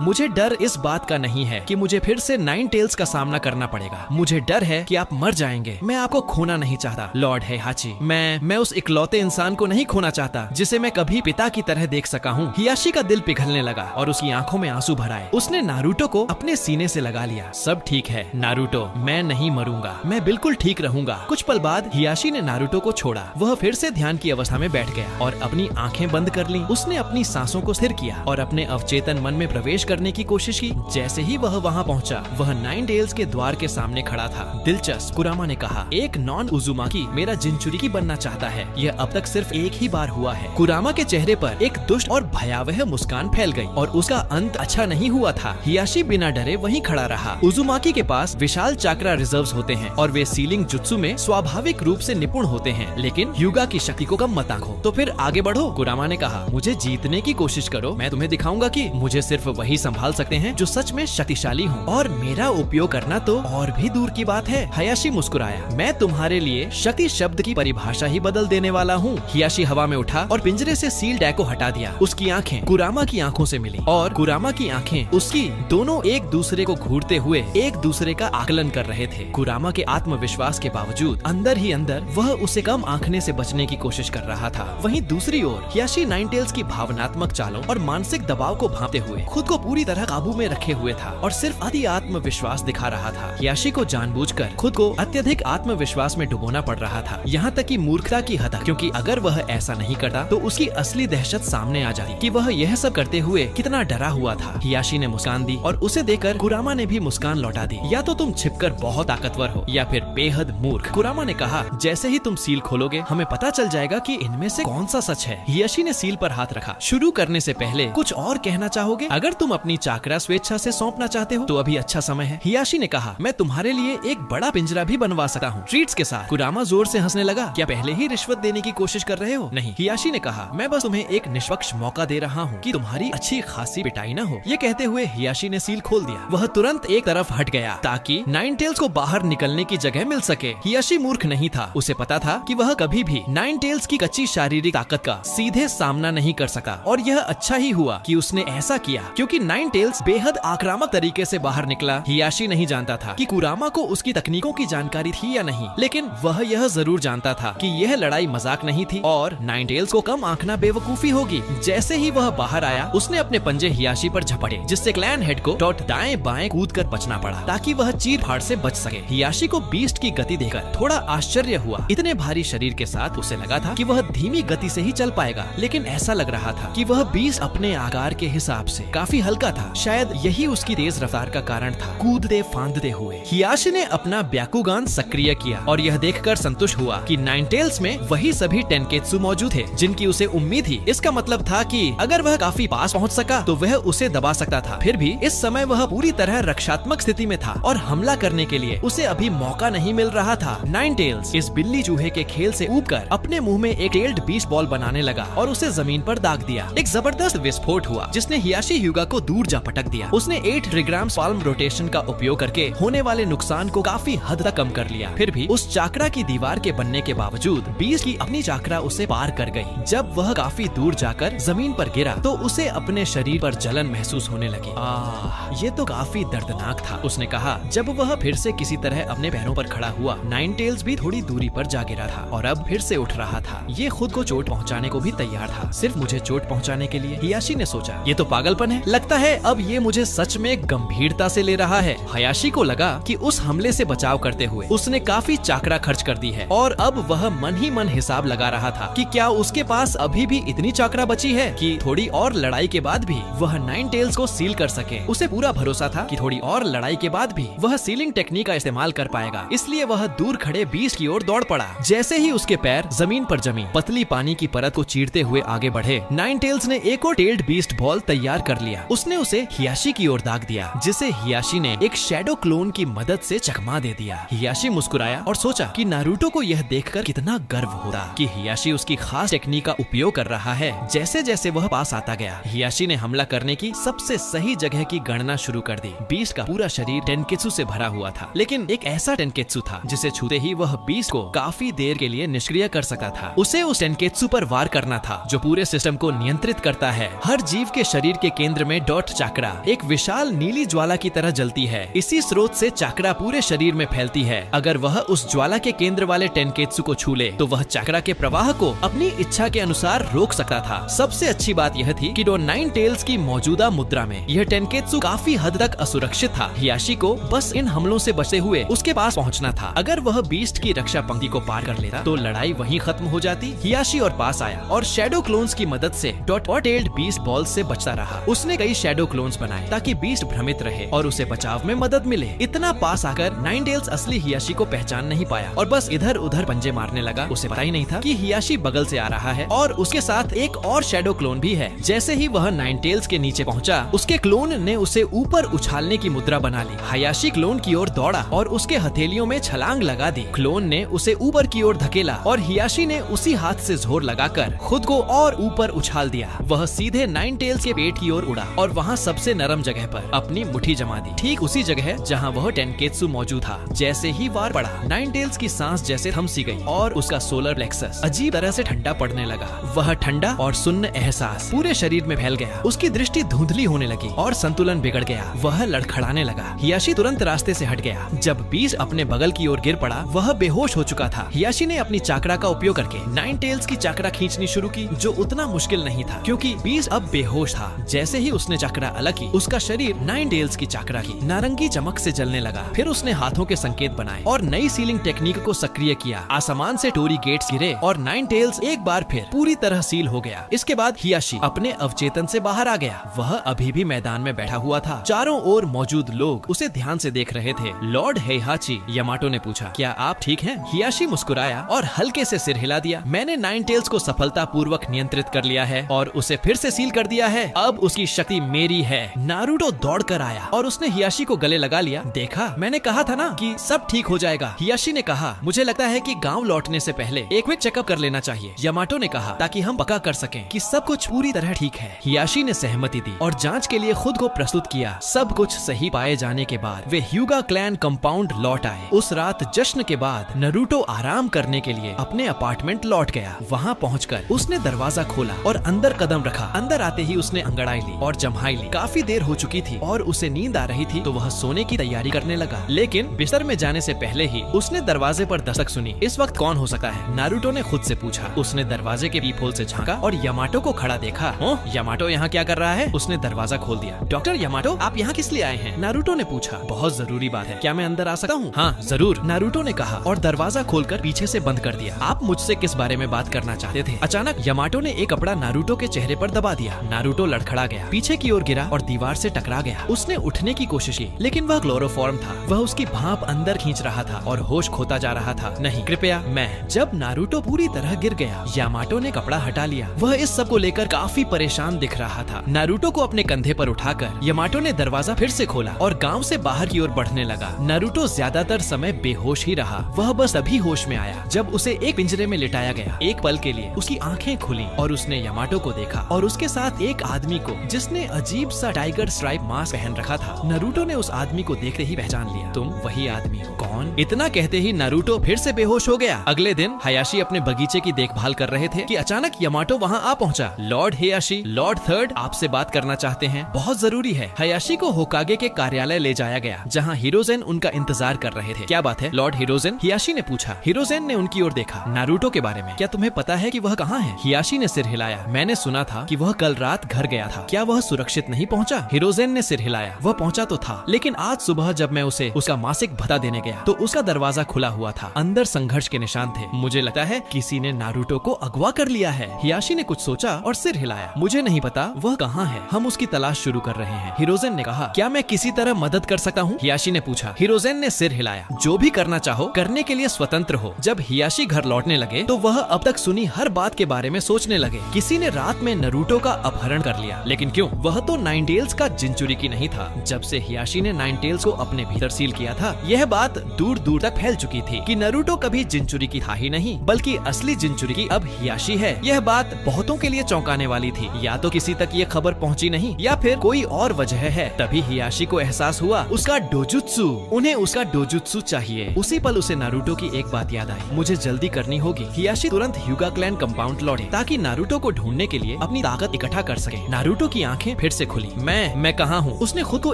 मुझे डर इस बात का नहीं है कि मुझे फिर से नाइनटेल्स का सामना करना पड़ेगा। मुझे डर है कि आप मर जाएंगे। मैं आपको खोना नहीं चाहता लॉर्ड हेहाची। मैं उस इकलौते इंसान को नहीं खोना चाहता जिसे मैं कभी पिता की तरह देख सका हूँ। हियाशी का दिल पिघलने लगा और उसकी आंखों में आंसू भर आए। उसने नारुतो को अपने सीने से लगा लिया। सब ठीक है नारुतो, मैं नहीं मरूंगा, मैं बिल्कुल ठीक रहूंगा। कुछ पल बाद हियाशी ने नारुतो को छोड़ा। वह फिर से ध्यान की अवस्था में बैठ गया और अपनी आंखें बंद कर लीं। उसने अपनी सांसों को स्थिर किया और अपने अवचेतन मन में प्रवेश करने की कोशिश की। जैसे ही वह वहां पहुंचा, वह नाइनटेल्स के द्वार के सामने खड़ा था। दिलचस्प, कुरामा ने कहा। एक नॉन उजुमाकी मेरा जिनचुरिकी बनना चाहता है। यह अब तक सिर्फ एक ही बार हुआ है। कुरामा के चेहरे पर एक दुष्ट और भयावह मुस्कान फैल गई और उसका अंत अच्छा नहीं हुआ था। हियाशी बिना डरे वहीं खड़ा रहा। उजुमाकी के पास विशाल चाक्रा रिजर्व्स होते हैं और वे सीलिंग जुत्सु में स्वाभाविक रूप से निपुण होते हैं, लेकिन ह्यूगा की शक्ति को कम मत आंको। तो फिर आगे बढ़ो, कुरामा ने कहा। मुझे जीतने की कोशिश करो, मैं तुम्हें दिखाऊंगा कि मुझे सिर्फ वही संभाल सकते हैं जो सच में शक्तिशाली हों, और मेरा उपयोग करना तो और भी दूर की बात है। हियाशी मुस्कुराया। मैं तुम्हारे लिए शक्ति शब्द की परिभाषा ही बदल देने वाला हूँ। हियाशी हवा में उठा और पिंजरे से सील डैक को हटा दिया। उसकी आंखें कुरामा की आंखों से मिली और कुरामा की आंखें उसकी, दोनों एक दूसरे को घूरते हुए एक दूसरे का आकलन आकलन कर रहे थे। कुरामा के आत्मविश्वास के बावजूद अंदर ही अंदर वह उसे कम आंकने से बचने की कोशिश कर रहा था। वहीं दूसरी ओर हियाशी नाइनटेल्स की भावनात्मक चालों और मानसिक दबाव को भांपते हुए खुद को पूरी तरह काबू में रखे हुए था और सिर्फ अति आत्मविश्वास दिखा रहा था। हियाशी को जानबूझकर खुद को अत्यधिक आत्मविश्वास में डुबोना पड़ रहा था, यहाँ तक कि मूर्खता की हद, क्योंकि अगर वह ऐसा नहीं करता तो उसकी असली दहशत सामने आ जाती कि वह यह सब करते हुए कितना डरा हुआ था। हियाशी ने मुस्कान दी और उसे देखकर कुरामा ने भी मुस्कान लौटा दी। या तो तुम छिपकर बहुत ताकतवर हो या फिर बेहद मूर्ख, कुरामा ने कहा। जैसे ही तुम सील खोलोगे हमें पता चल जाएगा कि इनमें से कौन सा सच है। हियाशी ने सील पर हाथ रखा। शुरू करने से पहले कुछ और कहना चाहोगे? अगर तुम अपनी चाकरा स्वेच्छा से सौंपना चाहते हो तो अभी अच्छा समय है। हियाशी ने कहा, मैं तुम्हारे लिए एक बड़ा पिंजरा भी बनवा सकता हूँ, ट्रीट्स के साथ। कुरामा जोर से हंसने लगा। क्या पहले ही रिश्वत देने की कोशिश कर रहे हो? नहीं, हियाशी ने कहा, मैं बस तुम्हें एक निष्पक्ष मौका दे रहा हूँ कि तुम्हारी अच्छी खासी पिटाई न हो। ये कहते हुए हियाशी ने सील खोल दिया। वह तुरंत एक तरफ हट गया ताकि नाइनटेल्स को बाहर निकलने की जगह मिल सके। हियाशी मूर्ख नहीं था, उसे पता था कि वह कभी भी नाइनटेल्स की कच्ची शारीरिक ताकत का सीधे सामना नहीं कर सका और यह अच्छा ही हुआ कि उसने ऐसा किया, क्योंकि नाइनटेल्स बेहद आक्रामक तरीके से बाहर निकला। हियाशी नहीं जानता था कि कुरामा को उसकी तकनीकों की जानकारी थी या नहीं, लेकिन वह यह जरूर जानता था कि यह लड़ाई मजाक नहीं थी और नाइनटेल्स को कम आंकना बेवकूफी होगी। जैसे ही वह बाहर आया उसने अपने पंजे हियाशी पर झपटे, जिससे क्लैन हेड को दाएं बाएं कूदकर बचना पड़ा ताकि वह चीर फाड़ से बच सके। हियाशी को बीस्ट की गति देखकर थोड़ा आश्चर्य हुआ। इतने भारी शरीर के साथ उसे लगा था कि वह धीमी गति से ही चल पाएगा, लेकिन ऐसा लग रहा था कि वह बीस्ट अपने आकार के हिसाब से काफी हल्का था। शायद यही उसकी तेज रफ्तार का कारण था। कूदते फांदते हुए हियाशी ने अपना ब्याकुगान सक्रिय किया और यह देखकर संतुष्ट हुआ कि नाइनटेल्स में वही सभी टेनकेत्सु मौजूद थे जिनकी उसे उम्मीद थी। इसका मतलब था कि अगर वह काफी पास पहुंच सका तो वह उसे दबा सकता था। फिर भी इस समय वह पूरी तरह रक्षात्मक स्थिति में था और हमला करने के लिए उसे अभी मौका नहीं मिल रहा था। नाइनटेल्स इस बिल्ली चूहे के खेल से ऊबकर अपने मुंह में एक टेल्ड बीस्ट बॉल बनाने लगा और उसे जमीन पर दाग दिया। एक जबरदस्त विस्फोट हुआ जिसने हियाशी ह्यूगा को दूर जा पटक दिया। उसने 8 ट्रिग्राम पाल्म रोटेशन का उपयोग करके होने वाले नुकसान को काफी हद तक कम कर लिया। फिर भी उस चाकरा की दीवार के बनने के बावजूद बीस्ट की अपनी चाकरा उसे पार कर गई। जब वह काफी दूर जाकर जमीन पर गिरा तो उसे अपने शरीर पर जलन महसूस होने लगी। ये तो काफी दर्दनाक था, उसने कहा। जब वह फिर से किसी तरह अपने पैरों पर खड़ा हुआ, नाइनटेल्स भी थोड़ी दूरी पर जा गिरा था और अब फिर से उठ रहा था। ये खुद को चोट पहुंचाने को भी तैयार था, सिर्फ मुझे चोट पहुंचाने के लिए। हियाशी ने सोचा, ये तो पागलपन है। लगता है अब ये मुझे सच में गंभीरता से ले रहा है। हियाशी को लगा कि उस हमले से बचाव करते हुए उसने काफी चाकरा खर्च कर दी है और अब वह मन ही मन हिसाब लगा रहा था कि क्या उसके पास अभी भी इतनी चाकरा बची है कि थोड़ी और लड़ाई के बाद भी वह नाइनटेल्स को सील कर सके। उसे पूरा भरोसा था कि थोड़ी और लड़ाई के बाद भी वह सीलिंग टेक्निक का इस्तेमाल कर पाएगा, इसलिए वह दूर खड़े बीस्ट की ओर दौड़ पड़ा। जैसे ही उसके पैर जमीन पर जमी, पतली पानी की परत को चीरते हुए आगे बढ़े, नाइनटेल्स ने एक और टेल्ड बीस्ट बॉल तैयार कर लिया। उसने उसे हियाशी की ओर दाग दिया, जिसे हियाशी ने एक शैडो क्लोन की मदद से चकमा दे दिया। हियाशी मुस्कुराया और सोचा कि नारुतो को यह देखकर कितना गर्व होता कि हियाशी उसकी खास टेक्निक का उपयोग कर रहा है। जैसे जैसे वह पास आता गया, हियाशी ने हमला करने की सबसे सही जगह की गणना शुरू कर दी। बीस्ट का पूरा शरीर टेनकेत्सु से भरा हुआ था, लेकिन एक ऐसा टेनकेत्सु था जिसे छूते ही वह बीस्ट को काफी देर के लिए निष्क्रिय कर सकता था। उसे उस टेनकेत्सु पर वार करना था जो पूरे सिस्टम को नियंत्रित करता है। हर जीव के शरीर के केंद्र में डॉट चाकरा एक विशाल नीली ज्वाला की तरह जलती है। इसी स्रोत से चाकरा पूरे शरीर में फैलती है। अगर वह उस ज्वाला के केंद्र वाले टेनकेत्सु को छू ले तो वह चाकरा के प्रवाह को अपनी इच्छा के अनुसार रोक सकता था। सबसे अच्छी बात यह थी कि नाइनटेल्स की मौजूदा मुद्रा में यह टेनकेत्सु काफी हद तक असुरक्षित था। हियाशी को बस इन हमलों से बचते हुए उसके पास पहुंचना था। अगर वह बीस्ट की रक्षा पंक्ति को पार कर लेता तो लड़ाई वहीं खत्म हो जाती। हियाशी और पास आया और शैडो क्लोन्स की मदद से टेल्ड बीस्ट बॉल से बचता रहा। उसने कई शैडो क्लोन्स बनाए ताकि बीस्ट भ्रमित रहे और उसे बचाव में मदद मिले। इतना पास आकर नाइनटेल्स असली हियाशी को पहचान नहीं पाया और बस इधर उधर पंजे मारने लगा। उसे पता ही नहीं था कि हियाशी बगल से आ रहा है और उसके साथ एक और शैडो क्लोन भी है। जैसे ही वह नाइनटेल्स के नीचे पहुंचा, उसके क्लोन ने उसे ऊपर उछालने की मुद्रा बना ली। हियाशी क्लोन की ओर दौड़ा और उसके हथेलियों में छलांग लगा दी। क्लोन ने उसे ऊपर की ओर धकेला और हियाशी ने उसी हाथ से जोर लगाकर खुद को और ऊपर उछाल दिया। वह सीधे नाइनटेल्स के पेट की ओर उड़ा और वहां सबसे नरम जगह पर अपनी मुट्ठी जमा दी, ठीक उसी जगह जहां वह टेनकेत्सु मौजूद था। जैसे ही वार पड़ा, नाइनटेल्स की सांस जैसे थम सी गई और उसका सोलर प्लेक्सस अजीब तरह से ठंडा पड़ने लगा। वह ठंडा और सुन्न एहसास पूरे शरीर में फैल गया। उसकी दृष्टि धुंधली होने लगी और संतुलन बिगड़ गया। वह लड़खड़ाने लगा। हियाशी तुरंत रास्ता रास्ते से हट गया। जब बीस्ट अपने बगल की ओर गिर पड़ा, वह बेहोश हो चुका था। हियाशी ने अपनी चाकरा का उपयोग करके नाइन टेल्स की चाकरा खींचनी शुरू की, जो उतना मुश्किल नहीं था क्योंकि बीस्ट अब बेहोश था। जैसे ही उसने चाकरा अलग की, उसका शरीर नाइन टेल्स की चाकरा की नारंगी चमक से जलने लगा। फिर उसने हाथों के संकेत बनाए और नई सीलिंग टेक्निक को सक्रिय किया। आसमान से टोरी गेट्स गिरे और नाइन टेल्स एक बार फिर पूरी तरह सील हो गया। इसके बाद हियाशी अपने अवचेतन से बाहर आ गया। वह अभी भी मैदान में बैठा हुआ था। चारों ओर मौजूद लोग उसे ध्यान से देख रहे थे। लॉर्ड हेहाची, यामाटो ने पूछा, क्या आप ठीक हैं? हियाशी मुस्कुराया और हल्के से सिर हिला दिया। मैंने नाइन टेल्स को सफलतापूर्वक नियंत्रित कर लिया है और उसे फिर से सील कर दिया है। अब उसकी शक्ति मेरी है। नारुतो दौड़कर आया और उसने हियाशी को गले लगा लिया। देखा, मैंने कहा था ना कि सब ठीक हो जाएगा। हियाशी ने कहा, मुझे लगता है कि गांव लौटने से पहले एक क्विक चेकअप कर लेना चाहिए। यामाटो ने कहा, ताकि हम पक्का कर सकें कि सब कुछ पूरी तरह ठीक है। हियाशी ने सहमति दी और जांच के लिए खुद को प्रस्तुत किया। सब कुछ सही पाए जाने के बाद वे ह्यूगा क्लैन कंपाउंड लौट आए। उस रात जश्न के बाद नारुतो आराम करने के लिए अपने अपार्टमेंट लौट गया। वहाँ पहुंचकर उसने दरवाजा खोला और अंदर कदम रखा। अंदर आते ही उसने अंगड़ाई ली और जम्हाई ली। काफी देर हो चुकी थी और उसे नींद आ रही थी, तो वह सोने की तैयारी करने लगा। लेकिन बिस्तर में जाने से पहले ही उसने दरवाजे पर दस्तक सुनी। इस वक्त कौन हो सकता है? नारुतो ने खुद से पूछा। उसने दरवाजे के पीप होल से झांका और यामाटो को खड़ा देखा। ओह, यामाटो यहाँ क्या कर रहा है? उसने दरवाजा खोल दिया। डॉक्टर यामाटो, आप यहाँ किस लिए आए हैं? नारुतो ने पूछा। बहुत जरूरी बात है, क्या मैं अंदर आ सकता हूँ? हाँ जरूर, नारुतो ने कहा और दरवाजा खोलकर पीछे से बंद कर दिया। आप मुझसे किस बारे में बात करना चाहते थे? अचानक यामाटो ने एक कपड़ा नारुतो के चेहरे पर दबा दिया। नारुतो लड़खड़ा गया, पीछे की ओर गिरा और दीवार से टकरा गया। उसने उठने की कोशिश की, लेकिन वह क्लोरोफॉर्म था। वह उसकी भाप अंदर खींच रहा था और होश खोता जा रहा था। नहीं, कृपया मैं। जब नारुतो पूरी तरह गिर गया, यामाटो ने कपड़ा हटा लिया। वह इस सब को लेकर काफी परेशान दिख रहा था। नारुतो को अपने कंधे पर उठाकर यामाटो ने दरवाजा फिर से खोला और गांव से बाहर की ओर बढ़ने लगा। नारुतो ज्यादातर समय बेहोश ही रहा। वह बस अभी होश में आया जब उसे एक पिंजरे में लिटाया गया। एक पल के लिए उसकी आंखें खुली और उसने यामाटो को देखा और उसके साथ एक आदमी को, जिसने अजीब सा टाइगर स्ट्राइप मास्क पहन रखा था। नारुतो ने उस आदमी को देखते ही पहचान लिया। तुम वही आदमी हो? कौन? इतना कहते ही नारुतो फिर से बेहोश हो गया। अगले दिन हायाशी अपने बगीचे की देखभाल कर रहे थे कि अचानक यामाटो वहाँ आ पहुँचा। लॉर्ड हेयाशी, लॉर्ड थर्ड आपसे बात करना चाहते हैं, बहुत जरूरी है। हायाशी को होकागे के कार्यालय ले जाया गया, जहाँ हिरोजेन उनका इंतजार कर रहे थे। क्या बात है लॉर्ड हिरोजेन? हियाशी ने पूछा। हिरोजेन ने उनकी ओर देखा। नारुतो के बारे में क्या तुम्हें पता है कि वह कहाँ है? हियाशी ने सिर हिलाया। मैंने सुना था कि वह कल रात घर गया था। क्या वह सुरक्षित नहीं पहुँचा? हिरोजेन ने सिर हिलाया। वह पहुँचा तो था, लेकिन आज सुबह जब मैं उसे उसका मासिक भत्ता देने गया तो उसका दरवाजा खुला हुआ था। अंदर संघर्ष के निशान थे। मुझे लगता है किसी ने नारुतो को अगवा कर लिया है। हियाशी ने कुछ सोचा और सिर हिलाया। मुझे नहीं पता वह कहाँ है, हम उसकी तलाश शुरू कर रहे हैं। हिरोजेन ने कहा। क्या मैं किसी तरह मदद कर सकता हूँ? हियाशी ने पूछा। हिरोजेन ने सिर हिलाया। जो भी करना चाहो करने के लिए स्वतंत्र हो। जब हियाशी घर लौटने लगे तो वह अब तक सुनी हर बात के बारे में सोचने लगे। किसी ने रात में नारुतो का अपहरण कर लिया, लेकिन क्यों? वह तो नाइन टेल्स का जिंचुरिकी नहीं था। जब से हियाशी ने नाइन टेल्स को अपने भीतर सील किया था, यह बात दूर दूर तक फैल चुकी थी कि नारुतो कभी जिंचुरिकी था ही नहीं, बल्कि असली जिंचुरिकी अब हियाशी है। यह बात बहुतों के लिए चौंकाने वाली थी। या तो किसी तक ये खबर पहुंची नहीं, या फिर कोई और वजह है। तभी हियाशी को एहसास हुआ उसका डोजुत्सु, उन्हें उसका डोजुत्सु चाहिए। उसी पल उसे नारुतो की एक बात याद आई, मुझे जल्दी करनी होगी। हियाशी तुरंत ह्यूगा क्लैन कंपाउंड लौटे ताकि नारुतो को ढूंढने के लिए अपनी ताकत इकट्ठा कर सके। नारुतो की आंखें फिर से खुली। मैं कहाँ हूँ? उसने खुद को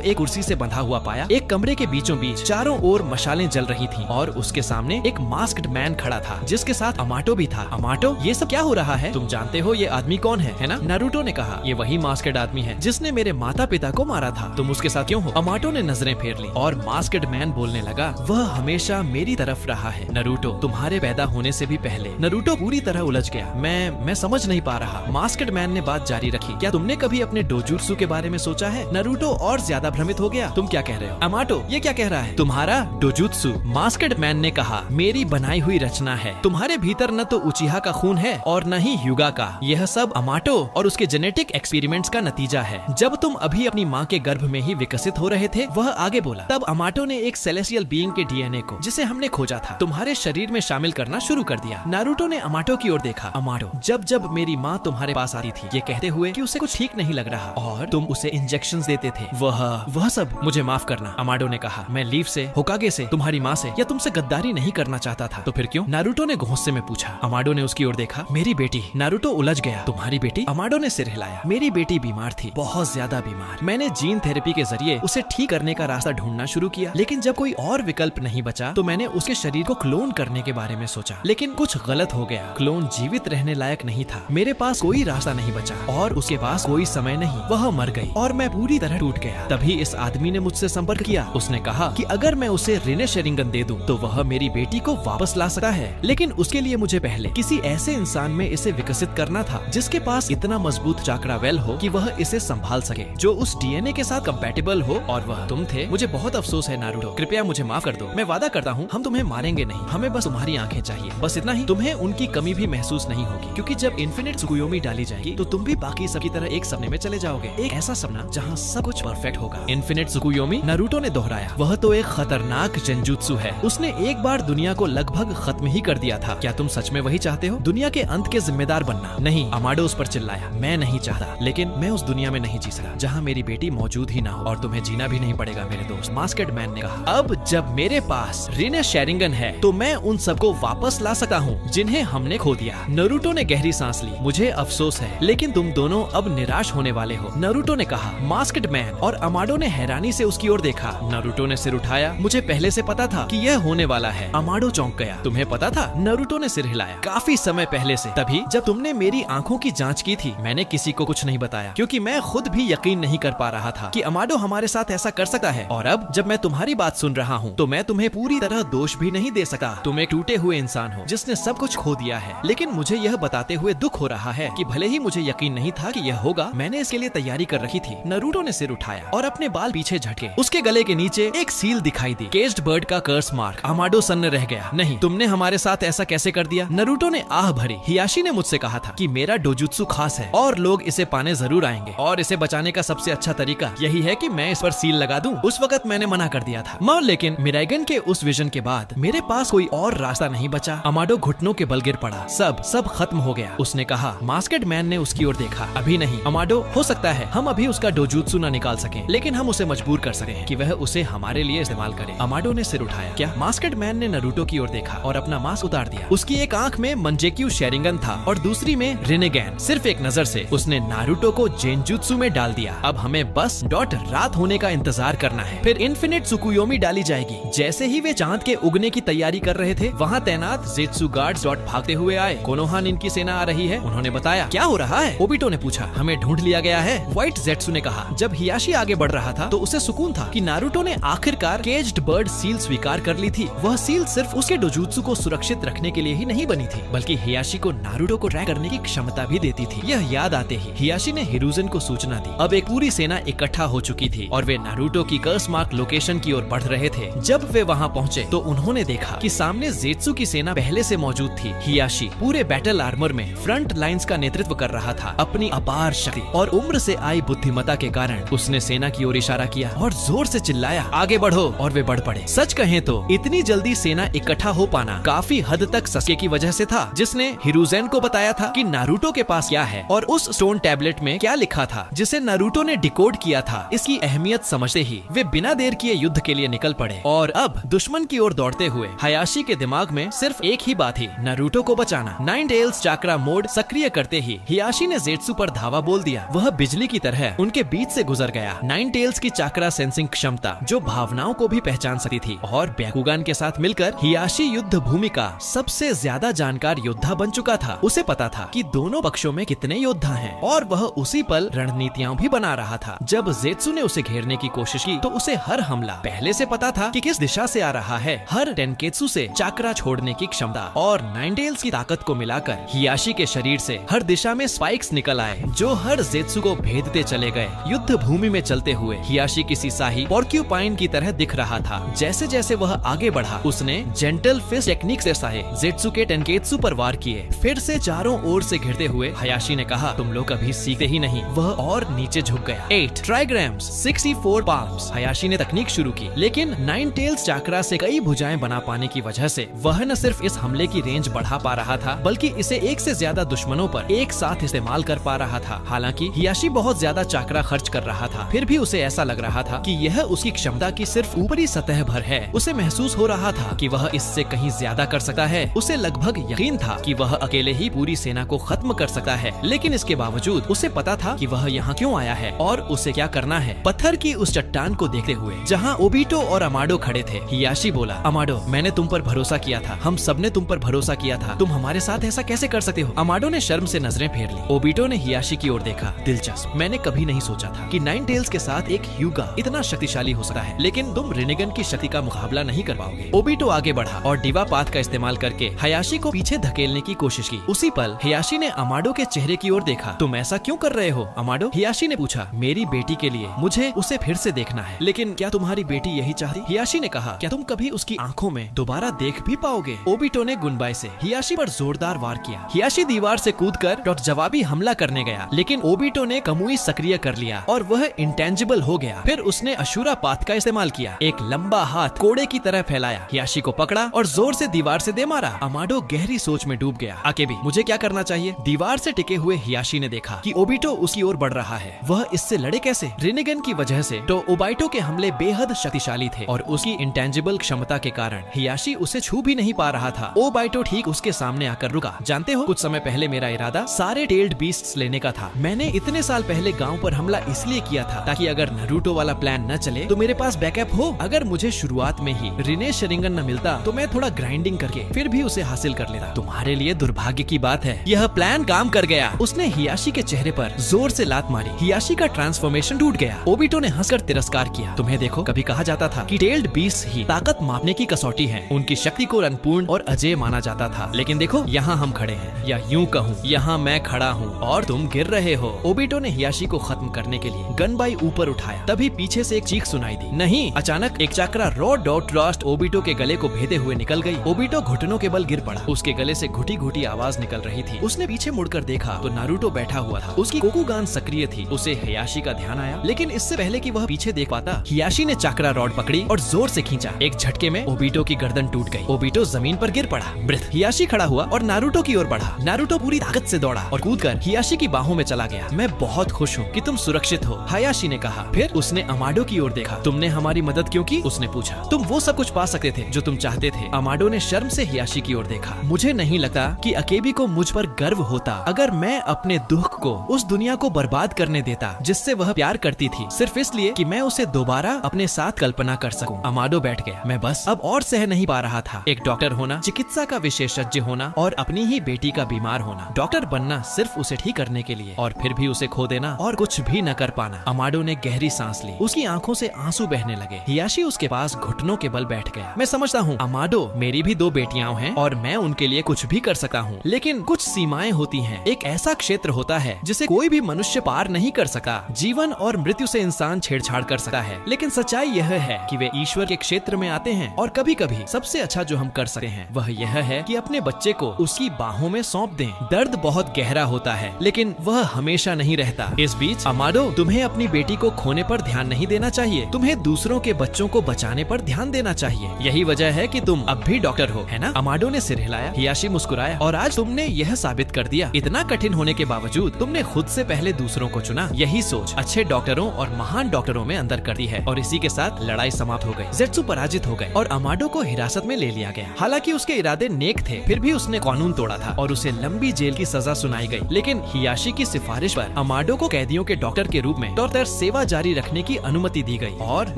एक कुर्सी से बंधा हुआ पाया। एक कमरे के बीचों बीच चारों ओर मशालें जल रही थीं और उसके सामने एक मास्क्ड मैन खड़ा था, जिसके साथ अमाटो भी था। अमाटो, ये सब क्या हो रहा है? तुम जानते हो ये आदमी कौन है ना? नारुतो ने कहा। ये वही मास्क्ड आदमी है जिसने मेरे माता पिता को मारा था। तुम उसके साथ क्यों हो? अमाटो ने नजरें फेर ली और मास्क्ड मैन बोलने लगा। वह हमेशा मेरी तरफ रहा है नारुतो, तुम्हारे पैदा होने से भी पहले। नारुतो पूरी तरह उलझ गया। मैं समझ नहीं पा रहा। मास्क्ड मैन ने बात जारी रखी। क्या तुमने कभी अपने डोजुत्सु के बारे में सोचा है? नारुतो और ज्यादा भ्रमित हो गया। तुम क्या कह रहे हो? अमाटो, ये क्या कह रहा है? तुम्हारा डोजुत्सु, मास्क्ड मैन ने कहा, मेरी बनाई हुई रचना है। तुम्हारे भीतर न तो उचिहा का खून है और न ही ह्यूगा का। यह सब अमाटो और उसके जेनेटिक एक्सपेरिमेंट्स का नतीजा है। जब तुम अभी अपनी माँ के गर्भ में ही विकसित हो रहे थे, वह आगे बोला, तब अमाटो ने एक सेलेस्टियल बीइंग के डीएनए को, जिसे हमने खोजा था, तुम्हारे शरीर में शामिल करना शुरू कर दिया। नारुतो ने अमाटो की ओर देखा। अमाटो, जब मेरी माँ तुम्हारे पास आती थी, ये कहते हुए कि उसे कुछ ठीक नहीं लग रहा और तुम उसे इंजेक्शंस देते थे, वह सब मुझे माफ करना। अमाटो ने कहा, मैं लीफ से, होकागे से, तुम्हारी माँ से या तुमसे गद्दारी नहीं करना चाहता था। तो फिर क्यों? नारुतो ने गुस्से में पूछा। अमाटो ने उसकी ओर देखा। मेरी बेटी। नारुतो उलझ गया। तुम्हारी बेटी? अमाटो ने सिर हिलाया। मेरी बेटी बीमार थी, बहुत ज्यादा बीमार। मैंने जीन थेरेपी के जरिए उसे ठीक करने का रास्ता ढूंढना ढूंढना शुरू किया, लेकिन जब कोई और विकल्प नहीं बचा तो मैंने उसके शरीर को क्लोन करने के बारे में सोचा, लेकिन कुछ गलत हो गया। क्लोन जीवित रहने लायक नहीं था, मेरे पास कोई रास्ता नहीं बचा और उसके पास कोई समय नहीं, वह मर गई और मैं पूरी तरह टूट गया। तभी इस आदमी ने मुझसे संपर्क किया। उसने कहा कि अगर मैं उसे रिने शेरिंगन दे दूं तो वह मेरी बेटी को वापस ला सकता है, लेकिन उसके लिए मुझे पहले किसी ऐसे इंसान में इसे विकसित करना था जिसके पास इतना मजबूत चाक्रा वेल हो कि वह इसे संभाल सके, जो उस डीएनए के साथ कंपैटिबल हो, और वह तुम थे। मुझे बहुत अफसोस है नारुतो, कृपया मुझे माफ कर दो। मैं वादा करता हूँ हम तुम्हें मारेंगे नहीं, हमें बस तुम्हारी आंखें चाहिए, बस इतना ही। तुम्हें उनकी कमी भी महसूस नहीं होगी, क्योंकि जब इन्फिनिट त्सुकुयोमी डाली जाएगी तो तुम भी बाकी सबकी तरह एक सपने में चले जाओगे, एक ऐसा सपना जहाँ सब कुछ परफेक्ट होगा। इन्फिनिट त्सुकुयोमी, नारुतो ने दोहराया। वह तो एक खतरनाक जेंजुत्सु है, उसने एक बार दुनिया को लगभग खत्म ही कर दिया था। क्या तुम सच में वही चाहते हो, दुनिया के अंत के जिम्मेदार बनना? नहीं, अमाडो उस पर चिल्लाया। मैं नहीं चाहता, लेकिन मैं उस दुनिया में नहीं जी सकता जहाँ मेरी बेटी मौजूद ही ना हो, और तुम्हें जीना भी नहीं पड़ेगा मेरे दोस्त, मास्केड मैन ने कहा। अब जब मेरे पास रिने शेरिंगन है तो मैं उन सबको वापस ला सकता हूँ जिन्हें हमने खो दिया। नारुतो ने गहरी सांस ली। मुझे अफसोस है, लेकिन तुम दोनों अब निराश होने वाले हो, नारुतो ने कहा। मास्केड मैन और अमाडो ने हैरानी से उसकी ओर देखा। नारुतो ने सिर उठाया। मुझे पहले से पता था कि यह होने वाला है। अमाडो चौंक गया। तुम्हें पता था? नारुतो ने सिर हिलाया। काफी समय पहले से, तभी जब तुमने मेरी आंखों की जांच की थी। मैंने किसी को कुछ नहीं बताया क्योंकि मैं खुद भी यकीन नहीं कर पा रहा था कि अमाडो हमारे साथ ऐसा कर सकता है। और अब जब मैं तुम्हारी बात सुन रहा हूँ तो मैं तुम्हें पूरी तरह दोष भी नहीं दे सकता। तुम एक टूटे हुए इंसान हो जिसने सब कुछ खो दिया है, लेकिन मुझे यह बताते हुए दुख हो रहा है कि भले ही मुझे यकीन नहीं था कि यह होगा, मैंने इसके लिए तैयारी कर रखी थी। नारुतो ने सिर उठाया और अपने बाल पीछे झटके। उसके गले के नीचे एक सील दिखाई दी, केज्ड बर्ड का कर्स मार्क। अमाडो सन्न रह गया। नहीं, तुमने हमारे साथ ऐसा कैसे कर दिया? नारुतो ने आह भरी। हियाशी ने मुझसे कहा था कि मेरा डोजुत्सु खास है और लोग इसे पाने जरूर आएंगे, और इसे बचाने का सबसे अच्छा तरीका यही है कि मैं इस पर सील लगा दूं। उस वक्त मैंने मना कर दिया था, लेकिन मिराइगन के उस विजन के बाद मेरे पास कोई और रास्ता नहीं बचा। अमाडो घुटनों के बल गिर पड़ा। सब खत्म हो गया, उसने कहा। मास्केड मैन ने उसकी ओर देखा। अभी नहीं अमाडो, हो सकता है हम अभी उसका डोजुत्सु न निकाल सकें, लेकिन हम उसे मजबूर कर सकते हैं कि वह उसे हमारे लिए इस्तेमाल करे। अमाडो ने सिर उठाया। क्या? मास्केड मैन ने नारुतो की ओर देखा और अपना मास्क उतार दिया। उसकी एक आंख में मंजेक्यू शेरिंगन था और दूसरी में रिनेगैन। सिर्फ एक नजर से उसने नारुतो को जेंजुत्सु में डाल दिया। अब हमें बस रात होने का इंतजार करना है, फिर इन्फिनिट त्सुकुयोमी डाली जाएगी। जैसे ही वे चांद के उगने की तैयारी कर रहे थे, वहाँ तैनात जेत्सु गार्ड्स भागते हुए आए। कोनोहान इनकी सेना आ रही है, उन्होंने बताया। क्या हो रहा है? ओबिटो ने पूछा। हमें ढूंढ लिया गया है, व्हाइट जेत्सु ने कहा। जब हियाशी आगे बढ़ रहा था तो उसे सुकून था कि नारुतो ने आखिरकार केज्ड बर्ड सील स्वीकार कर ली थी। वह सील सिर्फ उसके डोजुत्सु को सुरक्षित रखने के लिए ही नहीं बनी थी, बल्कि हियाशी को नारुतो को ट्रैक करने की क्षमता भी देती थी। यह याद आते ही हियाशी ने हिरुज़न को सूचना दी। अब एक पूरी सेना इकट्ठा हो चुकी थी और वे नारुतो की कर्स मार्क लोकेशन की ओर बढ़ रहे थे। जब वे वहां पहुंचे तो उन्होंने देखा कि सामने जेत्सु की सेना पहले से मौजूद थी। हियाशी पूरे बैटल आर्मर में फ्रंट लाइंस का नेतृत्व कर रहा था। अपनी अपार शक्ति और उम्र से आई बुद्धिमत्ता के कारण उसने सेना की ओर इशारा किया और जोर से चिल्लाया, आगे बढ़ो, और वे बढ़ पड़े। सच कहें तो इतनी जल्दी सेना इकट्ठा हो पाना काफी हद तक सस्के की वजह से था, जिसने हिरुज़ेन को बताया था कि नारुतो के पास क्या है और उस स्टोन टैबलेट में क्या लिखा था जिसे नारुतो ने डिकोड किया था। इसकी अहमियत समझते ही वे बिना देर किए युद्ध के लिए निकल पड़े। और अब दुश्मन की ओर दौड़ते हुए हायाशी के दिमाग में सिर्फ एक ही बात थी, नारुतो को बचाना। नाइन टेल्स चाक्रा मोड सक्रिय करते ही हियाशी ने जेत्सु पर धावा बोल दिया। वह बिजली की तरह उनके बीच से गुजर गया। नाइन टेल्स की चाक्रा सेंसिंग क्षमता जो भावनाओं को भी पहचान सकती थी, और ब्याकुगान के साथ मिलकर हियाशी युद्ध भूमि का सबसे ज्यादा जानकार योद्धा बन चुका था। उसे पता था कि दोनों पक्षों में कितने योद्धा हैं, और वह उसी पल रणनीतियां भी बना रहा था। जब जेत्सु ने उसे घेरने की कोशिश की तो उसे हर हमला पहले से पता था कि किस दिशा से आ रहा है। हर टेनकेत्सु से चाक्रा छोड़ने की क्षमता और नाइन टेल्स की ताकत को मिलाकर हियाशी के शरीर से हर दिशा में स्पाइक्स निकल आए जो हर जेत्सु को भेदते चले गए। युद्ध भूमि में चलते हुए हियाशी किसी शाही पोर्क्यूपाइन की तरह दिख रहा था। जैसे जैसे वह आगे बढ़ा उसने जेंटल फिस्ट टेक्निक से साहे जेत्सु के टेनकेत्सु पर वार किए। फिर से चारों ओर से घिरते हुए हायाशी ने कहा, तुम लोग अभी सीखते ही नहीं। वह और नीचे झुक गया। 8 ट्राइग्राम्स 64 पाल्म्स। हायाशी ने तकनीक शुरू की, लेकिन नाइन टेल्स चाक्रा से कई भुजाएं बना पाने की वजह से वह न सिर्फ इस हमले की रेंज बढ़ा पा रहा था, बल्कि इसे एक से ज्यादा दुश्मनों पर एक साथ इस्तेमाल कर पा रहा था। हालांकि हियाशी बहुत ज्यादा चाक्रा खर्च कर रहा था, फिर भी उसे ऐसा लग रहा था कि यह उसकी क्षमता की सिर्फ ऊपरी सतह भर है। उसे महसूस हो रहा था कि वह इससे कहीं ज्यादा कर सकता है। उसे लगभग यकीन था कि वह अकेले ही पूरी सेना को खत्म कर सकता है, लेकिन इसके बावजूद उसे पता था कि वह यहाँ क्यों आया है और उसे क्या करना है। पत्थर की उस चट्टान को देखते हुए हुए जहाँ ओबिटो और अमाडो खड़े थे। हियाशी बोला, अमाडो मैंने तुम पर भरोसा किया था, हम सबने तुम पर भरोसा किया था, तुम हमारे साथ ऐसा कैसे कर सकते हो? अमाडो ने शर्म से नजरें फेर ली। ओबिटो ने हियाशी की ओर देखा। दिलचस्प, मैंने कभी नहीं सोचा था कि नाइन टेल्स के साथ एक ह्यूगा इतना शक्तिशाली हो सकता है, लेकिन तुम रिनेगन की शक्ति का मुकाबला नहीं कर पाओगे। ओबिटो आगे बढ़ा और डिवा पाथ का इस्तेमाल करके हियाशी को पीछे धकेलने की कोशिश की। उसी पल हियाशी ने अमाडो के चेहरे की ओर देखा। तुम ऐसा क्यों कर रहे हो अमाडो? हियाशी ने पूछा। मेरी बेटी के लिए मुझे उसे फिर से देखना है। लेकिन क्या तुम्हारी बेटी यही चाहती? हियाशी ने कहा। क्या तुम कभी उसकी आंखों में दोबारा देख भी पाओगे? ओबिटो ने गुनबाई से हियाशी पर जोरदार वार किया। हियाशी दीवार से कूदकर जवाबी हमला करने गया, लेकिन ओबिटो ने कमुई सक्रिय कर लिया और वह इंटेंजिबल हो गया। फिर उसने अशुरा पाथ का इस्तेमाल किया। एक लंबा हाथ कोड़े की तरह फैलाया, हियाशी को पकड़ा और जोर से दीवार से दे मारा। अमाडो गहरी सोच में डूब गया। आकेबी, मुझे क्या करना चाहिए? दीवार से टिके हुए हियाशी ने देखा कि ओबिटो उसकी ओर बढ़ रहा है। वह इससे लड़े कैसे? रिनेगन की वजह से तो ओबाइटो के हमले बेहद शक्तिशाली थे और उसकी इंटेंजिबल क्षमता के कारण हियाशी उसे छू भी नहीं पा रहा था। ओबाइटो ठीक उसके सामने आकर रुका। जानते हो, कुछ समय पहले मेरा इरादा सारे टेल्ड बीस्ट्स लेने का था। मैंने इतने साल पहले गांव पर हमला इसलिए किया था ताकि अगर नारुतो वाला प्लान न चले तो मेरे पास बैकअप हो। अगर मुझे शुरुआत में ही रिने शरिंगन न मिलता तो मैं थोड़ा ग्राइंडिंग करके फिर भी उसे हासिल कर लेता। तुम्हारे लिए दुर्भाग्य की बात है, यह प्लान काम कर गया। उसने हियाशी के चेहरे पर जोर से लात मारी। हियाशी का ट्रांसफॉर्मेशन टूट गया। ओबिटो ने हंसकर तिरस्कार किया। तुम्हें देखो, कभी कहा जाता था कि टेल्ड बीस्ट ही ताकत मापने की कसौटी है। उनकी शक्ति को अनपूर्ण और अजेय माना जाता था, लेकिन देखो यहाँ हम खड़े हैं, या यूं कहूँ यहाँ मैं खड़ा हूँ और तुम गिर रहे हो। ओबिटो ने हियाशी को खत्म करने के लिए गनबाई ऊपर उठाया। तभी पीछे से एक चीख सुनाई दी। नहीं, अचानक एक चक्रा रॉड डॉट रॉस्ट ओबिटो के गले को भेदे हुए निकल गई। ओबिटो घुटनों के बल गिर पड़ा। उसके गले से घुटी घुटी आवाज निकल रही थी। उसने पीछे मुड़कर देखा तो नारुतो बैठा हुआ था। उसकी कोकुगान सक्रिय थी। उसे हियाशी का ध्यान आया, लेकिन इससे पहले कि वह पीछे देख पाता, हियाशी ने चक्रा रॉड पकड़ी और जोर से खींचा। एक झटके में ओबिटो की गर्दन टूट गई। ओबिटो जमीन पर गिर पड़ा। मृत। हियाशी खड़ा हुआ और नारुतो की ओर बढ़ा। नारुतो पूरी ताकत से दौड़ा और कूदकर हियाशी की बाहों में चला गया। मैं बहुत खुश हूँ कि तुम सुरक्षित हो, हियाशी ने कहा। फिर उसने अमाडो की ओर देखा। तुमने हमारी मदद क्यों की? उसने पूछा। तुम वो सब कुछ पा सकते थे जो तुम चाहते थे। अमाडो ने शर्म से हियाशी की ओर देखा। मुझे नहीं लगता कि अकेबी को मुझ पर गर्व होता अगर मैं अपने दुख को उस दुनिया को बर्बाद करने देता जिससे वह प्यार करती थी, सिर्फ इसलिए कि मैं उसे दोबारा अपने साथ कल्पना कर सकूं। अमाडो बैठ गया। मैं बस अब और सह नहीं पा रहा था। एक डॉक्टर होना, चिकित्सा का विशेषज्ञ होना और अपनी ही बेटी का बीमार होना। डॉक्टर बनना सिर्फ उसे ठीक करने के लिए और फिर भी उसे खो देना और कुछ भी न कर पाना। अमाडो ने गहरी सांस ली। उसकी आंखों से आंसू बहने लगे। हियाशी उसके पास घुटनों के बल बैठ गया। मैं समझता हूँ अमाडो, मेरी भी 2 बेटियां हैं और मैं उनके लिए कुछ भी कर सकता हूँ, लेकिन कुछ सीमाएं होती हैं। एक ऐसा क्षेत्र होता है जिसे कोई भी मनुष्य पार नहीं कर सका। जीवन और मृत्यु से इंसान छेड़छाड़ कर सकता है, लेकिन सच्चाई यह है कि वे ईश्वर के क्षेत्र में आते हैं। और कभी कभी सबसे अच्छा जो हम कर सकते हैं वह यह है कि अपने बच्चे को उसकी बाहों में सौंप दें। दर्द बहुत गहरा होता है, लेकिन वह हमेशा नहीं रहता। इस बीच अमाडो, तुम्हें अपनी बेटी को खोने पर ध्यान नहीं देना चाहिए। तुम्हें दूसरों के बच्चों को बचाने पर ध्यान देना चाहिए। यही वजह है कि तुम अब भी डॉक्टर हो, है ना? अमाडो ने सिर हिलाया। हियाशी मुस्कुराया। और आज तुमने यह साबित कर दिया, इतना कठिन होने के बावजूद तुमने खुद से पहले दूसरों को चुना। यही सोच अच्छे डॉक्टरों और महान डॉक्टरों में अंदर करती है। और इसी के साथ लड़ाई समाप्त हो गई। ज़ेत्सु पराजित हो गए और अमाडो को हिरासत में ले लिया गया। हालांकि उसके इरादे नेक थे, फिर भी उसने कानून तोड़ा था और उसे लंबी जेल की सजा सुनाई गई। लेकिन हियाशी की सिफारिश पर अमाडो को कैदियों के डॉक्टर के रूप में तौर सेवा जारी रखने की अनुमति दी गई। और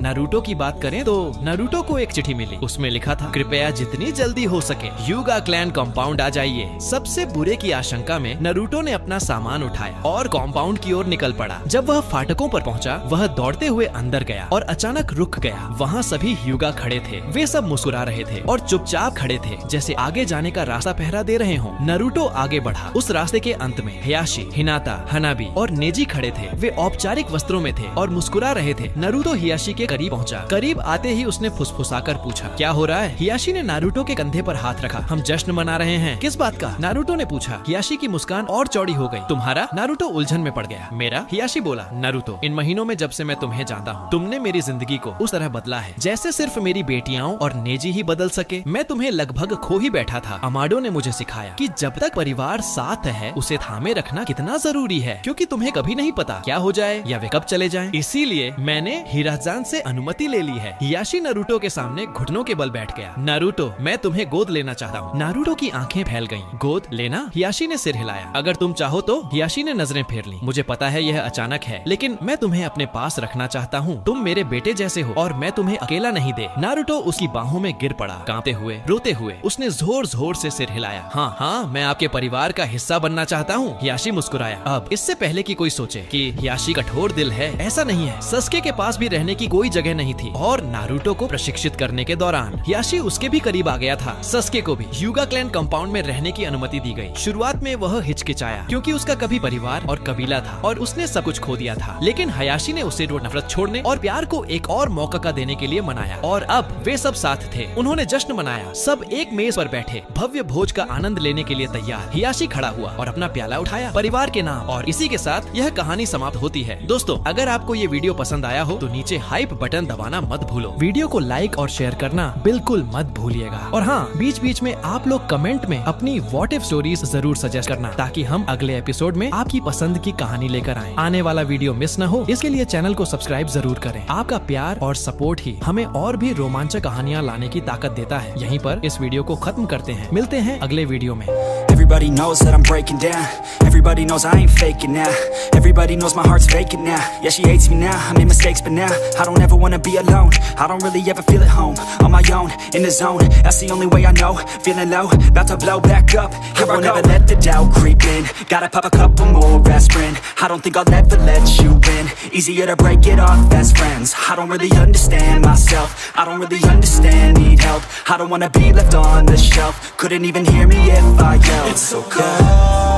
नारुतो की बात करें तो नारुतो को एक चिट्ठी मिली। उसमें लिखा था, कृपया जितनी जल्दी हो सके ह्यूगा क्लैन कंपाउंड आ जाइए। सबसे बुरे की आशंका में नारुतो ने अपना सामान उठाया और कंपाउंड की ओर निकल पड़ा। जब वह फाटकों पर पहुंचा, वह दौड़ते हुए अंदर गया और अचानक रुक गया। वहाँ सभी ह्यूगा खड़े थे। वे सब मुस्कुरा रहे थे और चुपचाप खड़े थे, जैसे आगे जाने का रास्ता पहरा दे रहे हों। नारुतो आगे बढ़ा। उस रास्ते के अंत में हियाशी, हिनाता, हनाबी और नेजी खड़े थे। वे औपचारिक वस्त्रों में थे और मुस्कुरा रहे थे। नारुतो हियाशी के करीब पहुंचा। करीब आते ही उसने फुसफुसाकर पूछा, क्या हो रहा है? हियाशी ने नारुतो के कंधे पर हाथ रखा। हम जश्न मना रहे हैं। किस बात का? नारुतो ने पूछा। हियाशी की मुस्कान और चौड़ी हो गई। तुम्हारा? नारुतो उलझन में पड़ गया। मेरा? हियाशी बोला। नारुतो, इन महीनों में जब से मैं तुम्हें जानता हूँ, तुमने मेरी जिंदगी को उस तरह बदला है जैसे सिर्फ मेरी बेटियां और नेजी ही बदल सके। मैं तुम्हें लगभग खो ही बैठा था। अमाडो ने मुझे सिखाया कि जब तक परिवार साथ है उसे थामे रखना कितना जरूरी है, क्योंकि तुम्हें कभी नहीं पता क्या हो जाए या वे कब चले जाएं। इसीलिए मैंने हिराजान से अनुमति ले ली है। हियाशी नारुतो के सामने घुटनों के बल बैठ गया। नारुतो, मैं तुम्हें गोद लेना चाहता हूँ। नारुतो की आंखें फैल गईं। गोद लेना? हियाशी ने सिर हिलाया। अगर तुम चाहो तो। हियाशी ने नजरें फेर ली। मुझे पता है यह अचानक है, लेकिन मैं तुम्हें अपने पास रखना चाहता हूँ। तुम मेरे बेटे जैसे हो और मैं तुम्हें अकेला नहीं दे। नारुतो उसकी बाहों में गिर पड़ा। कांपते हुए, रोते हुए उसने जोर जोर से सिर हिलाया। हाँ हाँ, मैं आपके परिवार का हिस्सा बनना चाहता हूँ। हियाशी मुस्कुराया। अब इससे पहले कि कोई सोचे कि हियाशी कठोर दिल है, ऐसा नहीं है। सस्के के पास भी रहने की कोई जगह नहीं थी और नारुतो को प्रशिक्षित करने के दौरान हियाशी उसके भी करीब आ गया था। सस्के को भी यूगा क्लैन कंपाउंड में रहने की अनुमति दी गई। शुरुआत में वह हिचकिचाया क्योंकि उसका कभी परिवार और कबीला था और उसने सब कुछ खो दिया था, लेकिन हियाशी ने उसे नफरत छोड़ने और प्यार को एक और मौका का देने के लिए मनाया और अब वे सब साथ थे। उन्होंने जश्न मनाया। सब एक मेज पर बैठे भव्य भोज का आनंद लेने के लिए तैयार। हियाशी खड़ा हुआ और अपना प्याला उठाया परिवार के नाम, और इसी के साथ यह कहानी समाप्त होती है। दोस्तों, अगर आपको ये वीडियो पसंद आया हो तो नीचे हाइप बटन दबाना मत भूलो। वीडियो को लाइक और शेयर करना बिल्कुल मत भूलिएगा। और हाँ, बीच बीच में आप लोग कमेंट में अपनी व्हाट इफ स्टोरीज जरूर सजेस्ट करना, ताकि हम अगले एपिसोड में आपकी पसंद की कहानी लेकर आएं। आने वाला वीडियो मिस न हो, इसके लिए चैनल को सब्सक्राइब जरूर करें। आपका प्यार और सपोर्ट ही हमें और भी रोमांचक कहानियाँ लाने की ताकत देता है। यहीं पर इस वीडियो को खत्म करते हैं। मिलते हैं अगले वीडियो में। Everybody knows that I'm breaking down. Everybody knows I ain't faking now. Everybody knows my heart's vacant now. Yeah, she hates me now, I made mistakes, but now I don't ever wanna be alone. I don't really ever feel at home. On my own, in the zone, that's the only way I know. Feeling low, about to blow back up. Here I won't ever let the doubt creep in. Gotta pop a couple more aspirin. I don't think I'll ever let you in. Easier to break it off best friends. I don't really understand myself. I don't really understand, need help. I don't wanna be left on the shelf. Couldn't even hear me if I yelled. It's so cold